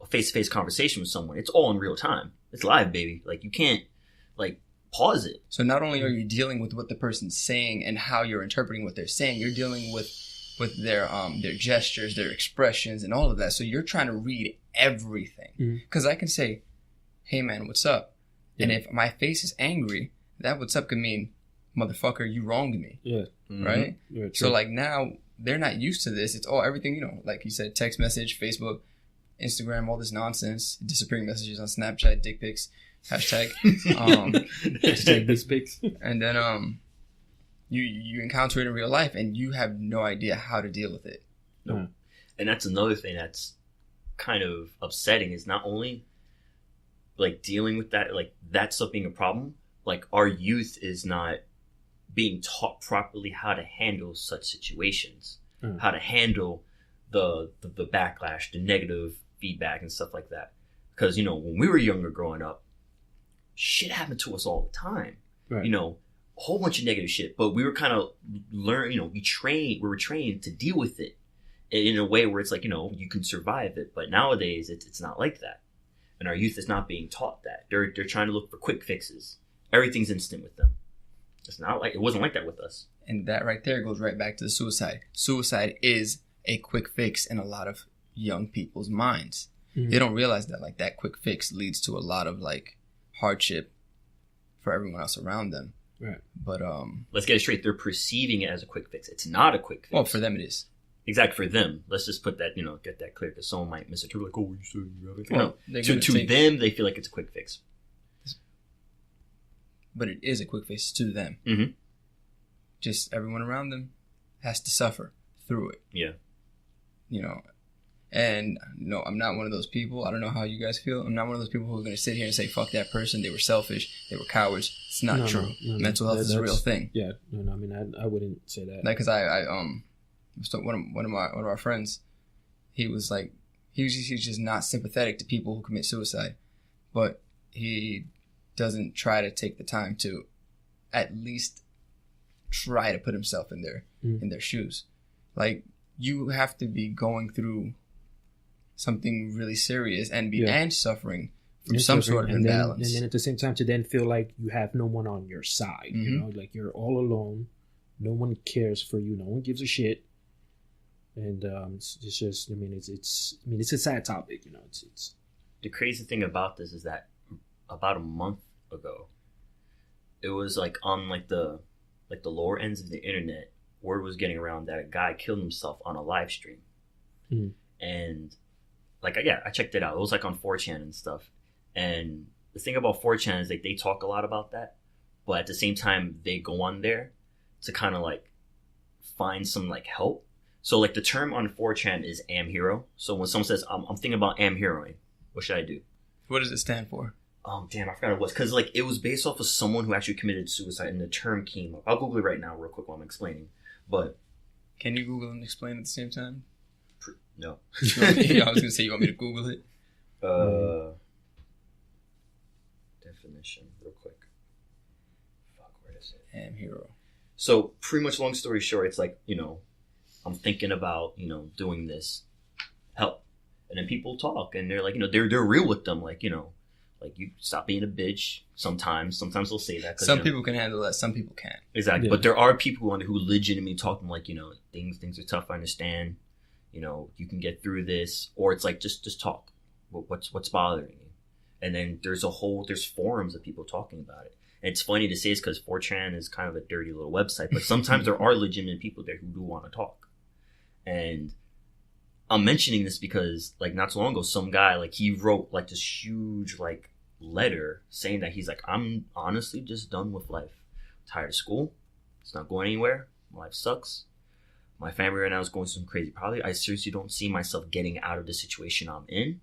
face-to-face conversation with someone, it's all in real time. It's live, baby. Like, you can't like pause it. So not only are you dealing with what the person's saying and how you're interpreting what they're saying, you're dealing with their gestures, their expressions, and all of that. So you're trying to read everything. Because I can say, hey man, what's up? Yeah. And if my face is angry, that what's up could mean, motherfucker, you wronged me. Yeah. Right? Yeah, so like now they're not used to this. It's all everything, like you said, text message, Facebook, Instagram, all this nonsense, disappearing messages on Snapchat, dick pics, hashtag dick pics. And then you encounter it in real life and you have no idea how to deal with it. No. And that's another thing that's kind of upsetting, is not only like dealing with that, like that stuff being a problem, like our youth is not being taught properly how to handle such situations, how to handle the backlash, the negative feedback and stuff like that. Because, when we were younger growing up, shit happened to us all the time. Right. A whole bunch of negative shit, but we were kind of we were trained to deal with it in a way where it's like, you can survive it. But nowadays it's not like that. And our youth is not being taught that. They're trying to look for quick fixes. Everything's instant with them. It wasn't like that with us. And that right there goes right back to the suicide. Suicide is a quick fix in a lot of young people's minds. Mm-hmm. They don't realize that like that quick fix leads to a lot of like hardship for everyone else around them. Right. But let's get it straight. They're perceiving it as a quick fix. It's not a quick fix. Well, for them it is. Exactly, for them. Let's just put that, get that clear, because someone might misinterpret, like, oh, you said you have it. Well, to them, they feel like it's a quick fix. But it is a quick fix to them. Mm-hmm. Just everyone around them has to suffer through it. Yeah. And no, I'm not one of those people. I don't know how you guys feel. I'm not one of those people who are going to sit here and say, fuck that person. They were selfish. They were cowards. It's not true. No. Mental health is a real thing. Yeah. No, I mean, I wouldn't say that. Like, because one of our friends, he was like, he's just not sympathetic to people who commit suicide, but he doesn't try to take the time to at least try to put himself in their shoes. Like, you have to be going through something really serious and suffering from some sort of imbalance. And then at the same time to then feel like you have no one on your side, mm-hmm. Like you're all alone. No one cares for you. No one gives a shit. And it's just, it's a sad topic, It's the crazy thing about this is that about a month ago, it was like on like the lower ends of the internet, word was getting around that a guy killed himself on a live stream. Mm-hmm. And I checked it out. It was like on 4chan and stuff. And the thing about 4chan is like they talk a lot about that, but at the same time they go on there to kind of like find some like help. So like the term on 4chan is am hero. So when someone says I'm thinking about am heroing, what should I do? What does it stand for? Damn, I forgot what it was, because like it was based off of someone who actually committed suicide, and the term came up. I'll Google it right now, real quick, while I'm explaining. But can you Google and explain at the same time? No. Yeah, I was gonna say, you want me to Google it? Definition, real quick. Fuck, where is it? Am hero. So pretty much, long story short, it's like I'm thinking about doing this, help, and then people talk, and they're like they're real with them, like like you stop being a bitch. Sometimes they'll say that. Some people can handle that. Some people can't. Exactly. Yeah. But there are people who legitimately talk to them like, things are tough. I understand. You can get through this. Or it's like, just talk. What's bothering you? And then there's forums of people talking about it. And it's funny to say this because 4chan is kind of a dirty little website. But sometimes there are legitimate people there who do want to talk. And I'm mentioning this because like not so long ago, some guy, like he wrote like this huge like letter saying that he's like, I'm honestly just done with life. I'm tired of school. It's not going anywhere. My life sucks. My family right now is going through some crazy problems. I seriously don't see myself getting out of the situation I'm in.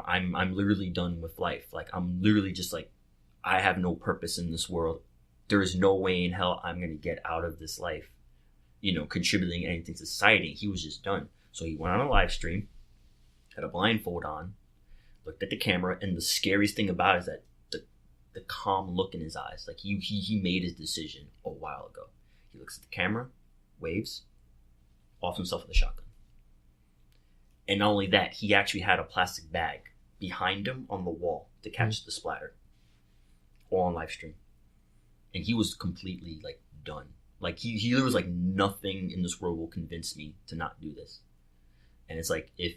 I'm literally done with life. Like I'm literally just like, I have no purpose in this world. There is no way in hell I'm going to get out of this life, contributing anything to society. He was just done. So he went on a live stream, had a blindfold on, looked at the camera, and the scariest thing about it is that the calm look in his eyes. Like he made his decision a while ago. He looks at the camera, waves, off himself with a shotgun. And not only that, he actually had a plastic bag behind him on the wall to catch the splatter. All on live stream. And he was completely like done. Like he was like, nothing in this world will convince me to not do this. And it's like, if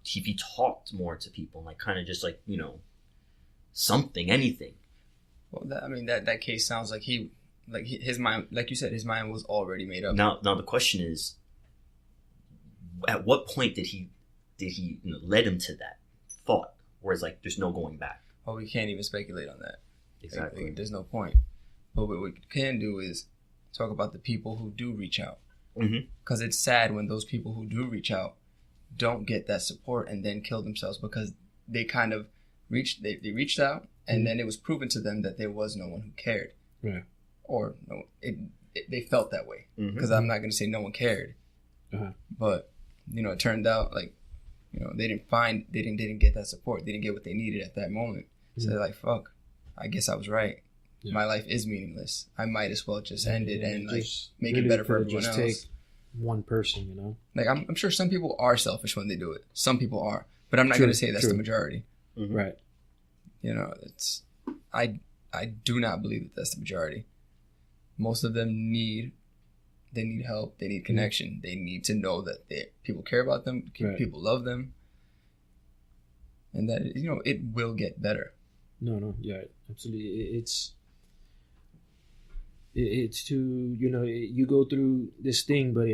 he talked more to people and like kind of just like, something, anything. Well, that case sounds like his mind, like you said, his mind was already made up. Now the question is, at what point did he led him to that thought where it's like, there's no going back? Oh, we can't even speculate on that. Exactly. Like, there's no point. But what we can do is talk about the people who do reach out. Because it's sad when those people who do reach out don't get that support and then kill themselves because they kind of reached out and then it was proven to them that there was no one who cared. Yeah. Or no, they felt that way. Because I'm not going to say no one cared. Uh-huh. But it turned out like they didn't get that support. They didn't get what they needed at that moment. So they're like, fuck, I guess I was right. Yeah. My life is meaningless. I might as well just end it and like make it better for everyone else. one person, you know. Like I'm sure some people are selfish when they do it. Some people are, but I'm not going to say that's the majority. Mm-hmm. Right. You know, I do not believe that that's the majority. Most of them need help. They need connection. They need to know that people care about them. People love them, and that it will get better. No, yeah, absolutely. It's to you go through this thing, but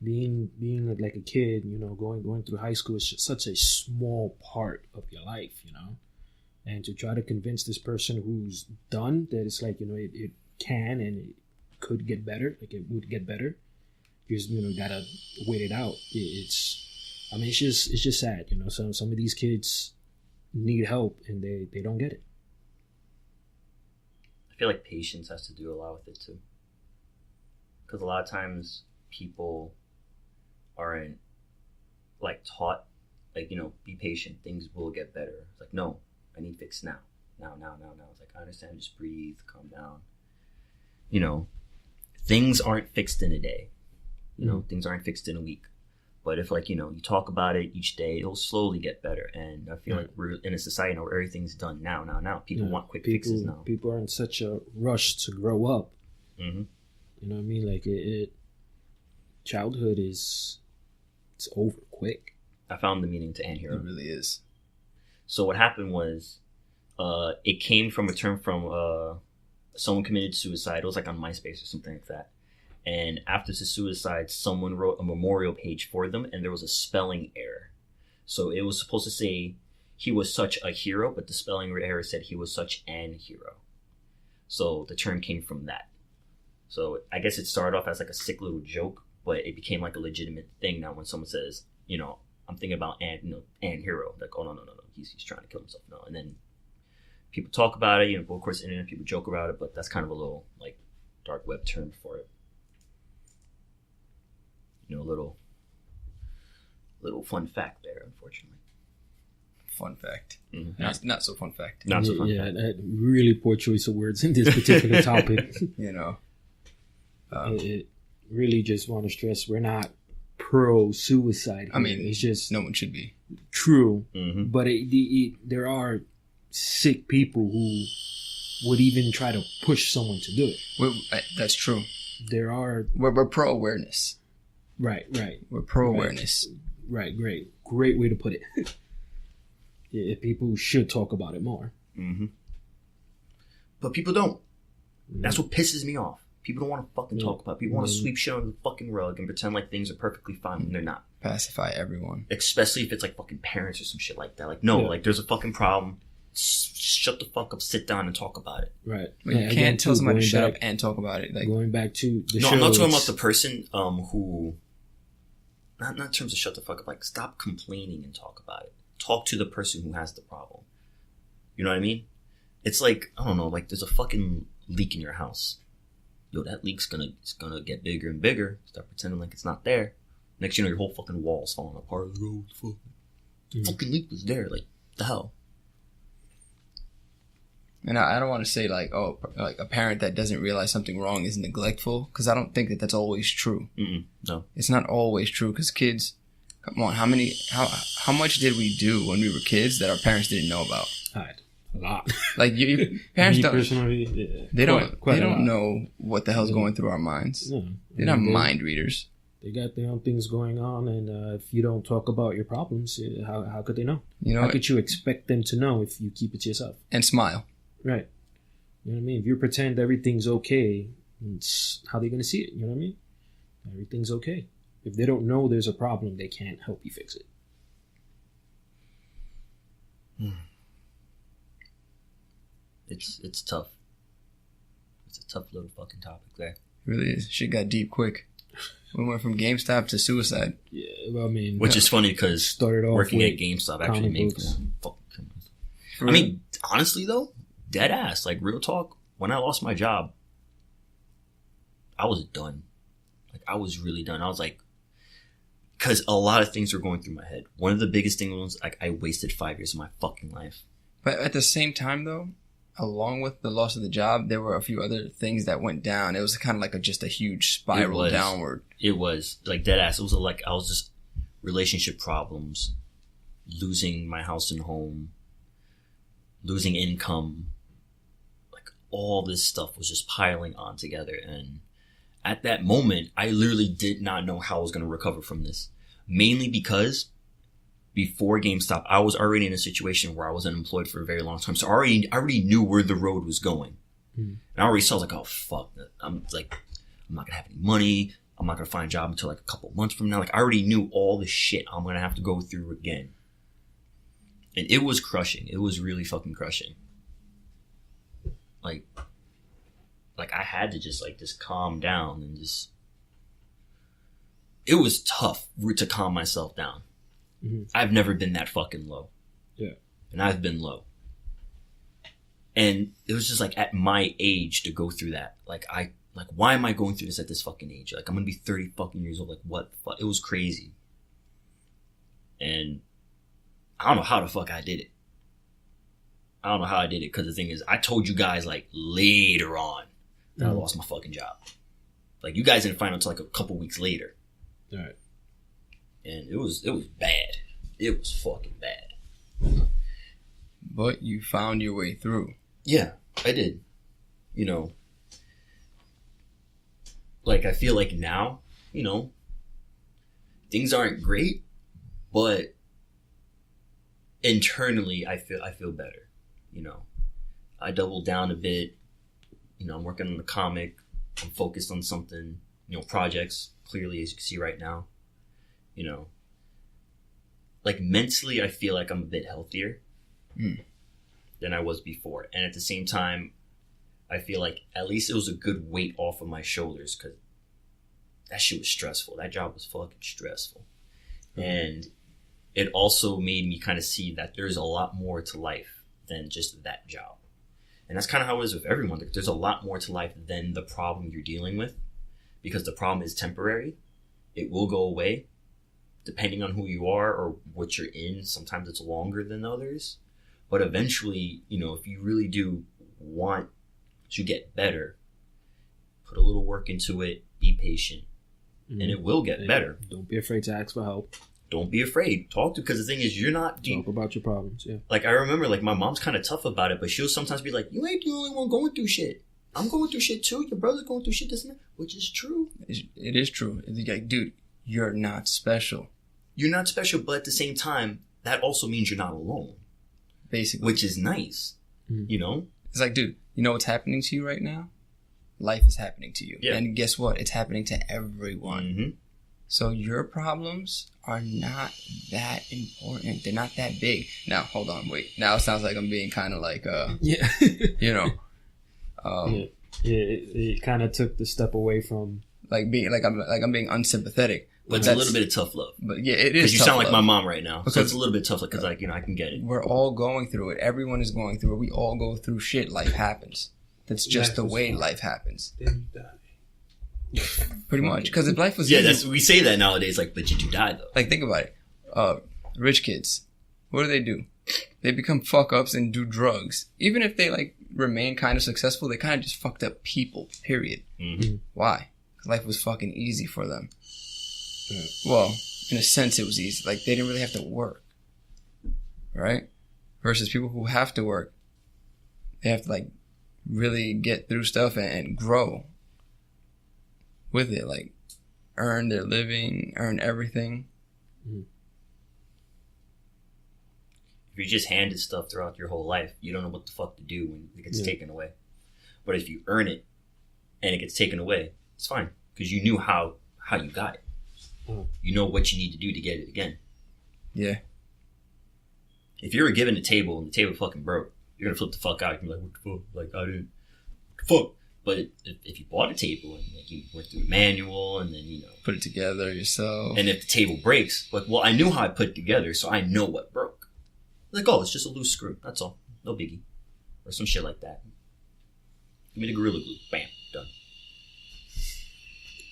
being like a kid, going through high school is just such a small part of your life, and to try to convince this person who's done that it's like it can and it could get better, like it would get better. You just gotta wait it out. It's just sad, some of these kids need help and they don't get it. I feel like patience has to do a lot with it too, because a lot of times people aren't like taught, like, be patient, things will get better. It's like, no, I need fix now. It's like, I understand, just breathe, calm down. Things aren't fixed in a day. Things aren't fixed in a week. But if you talk about it each day, it'll slowly get better. And I feel like we're in a society now where everything's done now. People want quick fixes now. People are in such a rush to grow up. Mm-hmm. You know what I mean? Like childhood it's over quick. I found the meaning to Ant Hero. It really is. So what happened was, it came from a term from someone committed suicide. It was like on MySpace or something like that. And after the suicide, someone wrote a memorial page for them, and there was a spelling error. So it was supposed to say he was such a hero, but the spelling error said he was such an hero. So the term came from that. So I guess it started off as like a sick little joke, but it became like a legitimate thing now when someone says, I'm thinking about Ant Hero. Like, oh, no. He's trying to kill himself. No. And then people talk about it. Of course, internet people joke about it, but that's kind of a little like dark web term for it. Little fun fact there, unfortunately. Fun fact. Mm-hmm. Not so fun fact. Not so fun fact. Yeah, really poor choice of words in this particular topic. It really just want to stress we're not pro-suicide. I mean, it's just no one should be. True, mm-hmm. But there are sick people who would even try to push someone to do it. That's true. There are... We're pro-awareness. Right. We're pro-awareness. Right, great way to put it. Yeah, people should talk about it more. Mm-hmm. But people don't. That's what pisses me off. People don't want to fucking talk about it. People want to sweep shit under the fucking rug and pretend like things are perfectly fine when they're not. Pacify everyone. Especially if it's like fucking parents or some shit like that. Like, no, like there's a fucking problem. Shut the fuck up, sit down and talk about it. Right. But you can't tell somebody to shut up and talk about it. Like, going back to the show. No, I'm not talking about the person who... Not in terms of shut the fuck up. Like, stop complaining and talk about it. Talk to the person who has the problem. You know what I mean? It's like, I don't know, like there's a fucking leak in your house. Yo, that leak's gonna get bigger and bigger. Start pretending like it's not there. Next you know, your whole fucking wall's falling apart. Like, oh, fuck. The fucking leak was there. Like, the hell? And I don't want to say like, oh, like a parent that doesn't realize something wrong is neglectful, because I don't think that that's always true. No, it's not always true. Because kids, come on, how much did we do when we were kids that our parents didn't know about? A lot. Like parents don't. Personally, they don't know what the hell's going through our minds. No. They're not mind readers. They got their own things going on, and if you don't talk about your problems, how could they know? How could you expect them to know if you keep it to yourself? And smile. Right. You know what I mean? If you pretend everything's okay, it's how they're going to see it. You know what I mean? Everything's okay. If they don't know there's a problem, they can't help you fix it. It's tough. It's a tough little fucking topic there. It really is. Shit got deep quick. We went from GameStop to suicide. Yeah, well, I mean... Which is funny because started off working at GameStop actually made me fucking... I mean, honestly though, dead ass, like real talk, when I lost my job, I was done. Like, I was really done. I was like... Because a lot of things were going through my head. One of the biggest things was, like, I wasted 5 years of my fucking life. But at the same time, though, along with the loss of the job, there were a few other things that went down. It was kind of like just a huge spiral downward. It was like dead ass. It was like I was just relationship problems, losing my house and home, losing income. Like all this stuff was just piling on together. And at that moment, I literally did not know how I was going to recover from this. Mainly because before GameStop, I was already in a situation where I was unemployed for a very long time. So I already knew where the road was going. And I already saw, like, oh, fuck. I'm not going to have any money. I'm not going to find a job until, like, a couple months from now. Like, I already knew all the shit I'm going to have to go through again. And it was crushing. It was really fucking crushing. Like I had to just calm down and just... It was tough to calm myself down. Mm-hmm. I've never been that fucking low. Yeah. And I've been low. And it was just like at my age to go through that. Why am I going through this at this fucking age? Like, I'm going to be 30 fucking years old. Like, what the fuck? It was crazy. And I don't know how the fuck I did it. I don't know how I did it. Because the thing is, I told you guys, like, later on that I lost my fucking job. Like, you guys didn't find out until, like, a couple weeks later. All right. And it was bad. It was fucking bad. But you found your way through. Yeah, I did. You know, like, I feel like now, you know, things aren't great, but internally I feel better. You know, I doubled down a bit. You know, I'm working on the comic. I'm focused on something, you know, projects, clearly, as you can see right now. You know, like, mentally, I feel like I'm a bit healthier than I was before. And at the same time, I feel like at least it was a good weight off of my shoulders, because that shit was stressful. That job was fucking stressful. And it also made me kind of see that there's a lot more to life than just that job. And that's kind of how it is with everyone. There's a lot more to life than the problem you're dealing with, because the problem is temporary. It will go away. Depending on who you are or what you're in, sometimes it's longer than others. But eventually, you know, if you really do want to get better, put a little work into it, be patient, and it will get better. Don't be afraid to ask for help. Don't be afraid. Talk to, because the thing is, you're not... Talk about your problems, yeah. Like, I remember, like, my mom's kind of tough about it, but she'll sometimes be like, you ain't the only one going through shit. I'm going through shit too. Your brother's going through shit, this and that, which is true. It is true. It's like, dude, you're not special. You're not special, but at the same time, that also means you're not alone. Basically. Which is nice, you know? It's like, dude, you know what's happening to you right now? Life is happening to you. Yeah. And guess what? It's happening to everyone. Mm-hmm. So your problems are not that important. They're not that big. Now, hold on, wait. Now it sounds like I'm being kind of like, yeah, you know. It kind of took the step away from... Like being, like I'm being unsympathetic. But it's a little bit of tough love. But yeah, it is. Because you sound like love. my mom right now. Because so it's a little bit tough, because, like, you know, I can get it. We're all going through it. Everyone is going through it. We all go through shit. Life happens. That's just the way life happens. Then you die. Pretty much. Because if life was easy, we say that nowadays, like, but did you die, though? Like, think about it. Rich kids, what do? They become fuck-ups and do drugs. Even if they, like, remain kind of successful, they kind of just fucked up people, period. Mm-hmm. Why? Because life was fucking easy for them. Well, in a sense, it was easy. Like, they didn't really have to work. Right? Versus people who have to work. They have to, like, really get through stuff and grow with it. Like, earn their living, earn everything. Mm-hmm. If you're just handed stuff throughout your whole life, you don't know what the fuck to do when it gets taken away. But if you earn it and it gets taken away, it's fine. Because you knew how you got it. You know what you need to do to get it again. Yeah. If you were given a table and the table fucking broke, you're going to flip the fuck out. You're like, what the fuck? Like, I didn't. What the fuck? But if you bought a table and, like, you went through the manual and then, you know. Put it together yourself. And if the table breaks, like, well, I knew how I put it together, so I know what broke. Like, oh, it's just a loose screw. That's all. No biggie. Or some shit like that. Give me the Gorilla Glue. Bam. Done.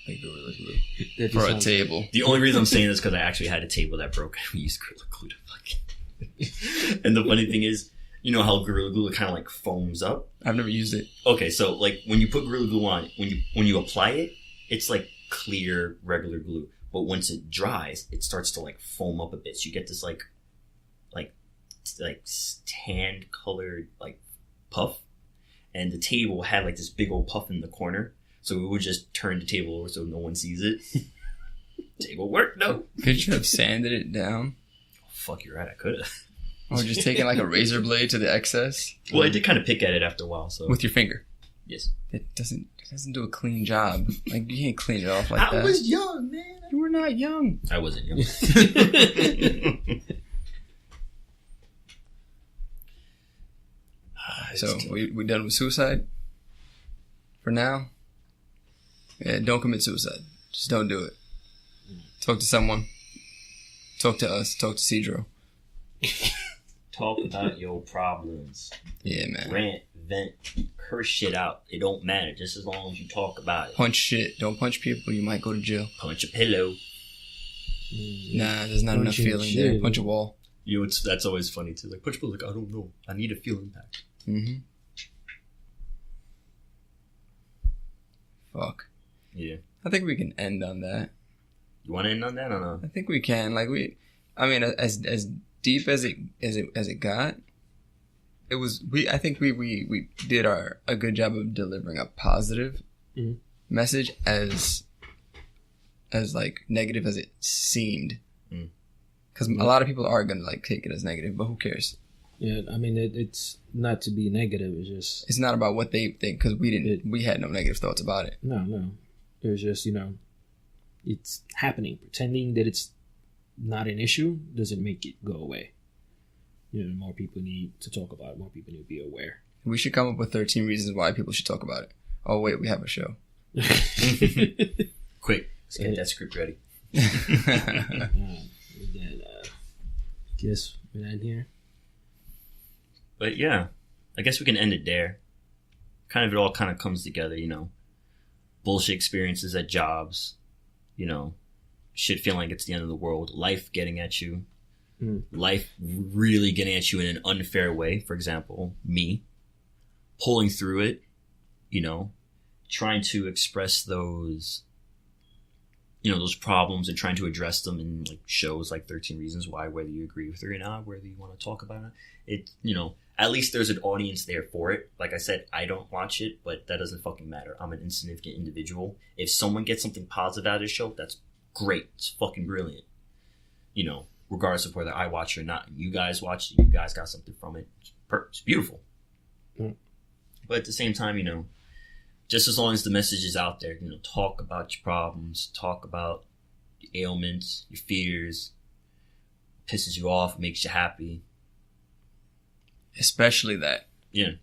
Like Gorilla Glue. For a table. The only reason I'm saying this is because I actually had a table that broke and we used Gorilla Glue to fucking... And the funny thing is, You know how Gorilla Glue kind of like foams up? I've never used it. Okay, so like when you put Gorilla Glue on, when you apply it, it's like clear regular glue. But once it dries, it starts to like foam up a bit. So you get this like tan colored like puff, and the table had like this big old puff in the corner. So we would just turn the table over so no one sees it. Table work, no. Could you have sanded it down? Oh, fuck, you're right. I could have. Or just taking like a razor blade to the excess? Well, I did kind of pick at it after a while. So with your finger? Yes. It doesn't do a clean job. Like, you can't clean it off like that. I was young, man. You were not young. I wasn't young. So we done with suicide for now. Yeah, don't commit suicide. Just don't do it. Talk to someone. Talk to us. Talk to Cedro. Talk about your problems. Yeah, man. Rant, vent, curse shit out. It don't matter, just as long as you talk about it. Punch shit. Don't punch people. You might go to jail. Punch a pillow. Nah, there's not enough feeling there. Punch a wall. You know, that's always funny too. Like, punch a pillow. Like, I don't know. I need to feel impact. Mm-hmm. Fuck. Yeah. I think we can end on that. You want to end on that or not? I think we can. Like as deep as it got, it was. I think we did a good job of delivering a positive message as like negative as it seemed. Because a lot of people are gonna like take it as negative, but who cares? Yeah, I mean it's not to be negative. It's not about what they think, because we had no negative thoughts about it. No. It was just, it's happening. Pretending that it's not an issue doesn't make it go away. More people need to talk about it. More people need to be aware. We should come up with 13 reasons why people should talk about it. Oh, wait, we have a show. Quick, let's get that script ready. Guess we're not here. But yeah, I guess we can end it there. It all kind of comes together, Bullshit experiences at jobs, shit feeling like it's the end of the world, life getting at you, life really getting at you in an unfair way. For example, me pulling through it, trying to express those, those problems and trying to address them in like shows like 13 Reasons Why, whether you agree with it or not, whether you want to talk about it, at least there's an audience there for it. Like I said, I don't watch it, but that doesn't fucking matter. I'm an insignificant individual. If someone gets something positive out of the show, that's great. It's fucking brilliant. Regardless of whether I watch it or not. You guys watch it. You guys got something from it. It's beautiful. Mm. But at the same time, just as long as the message is out there, talk about your problems, talk about your ailments, your fears, pisses you off, makes you happy. Especially that. Yeah.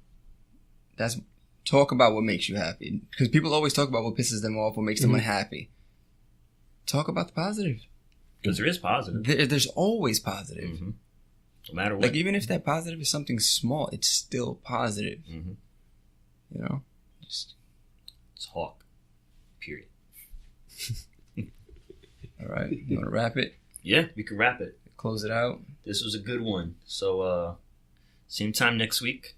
Talk about what makes you happy. Because people always talk about what pisses them off, what makes them unhappy. Talk about the positive. Because there is positive. There's always positive. Mm-hmm. No matter what. Like, even if that positive is something small, it's still positive. Mm-hmm. Just talk. Period. All right. You want to wrap it? Yeah, we can wrap it. Close it out. This was a good one. So, same time next week.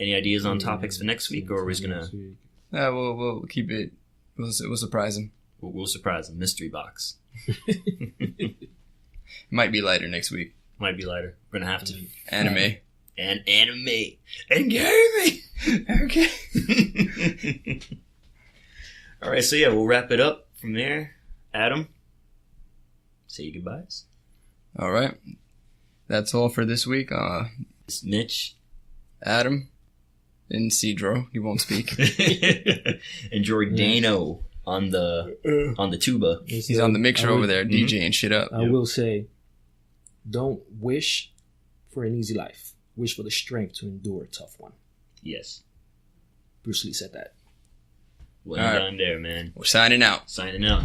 Any ideas on topics for next week, or are we just gonna? We'll keep it. We'll surprise them. We'll surprise them. Mystery box. Might be lighter next week. Might be lighter. We're gonna have to. Anime. And anime. And gaming. Okay. All right. So yeah, we'll wrap it up from there. Adam, say your goodbyes. All right. That's all for this week. It's Mitch, Adam, and Cedro. He won't speak. And Giordano on the tuba. He's on the mixer over there, DJing shit up. I will say, don't wish for an easy life. Wish for the strength to endure a tough one. Yes. Bruce Lee said that. Well done there, man. We're signing out. Signing out.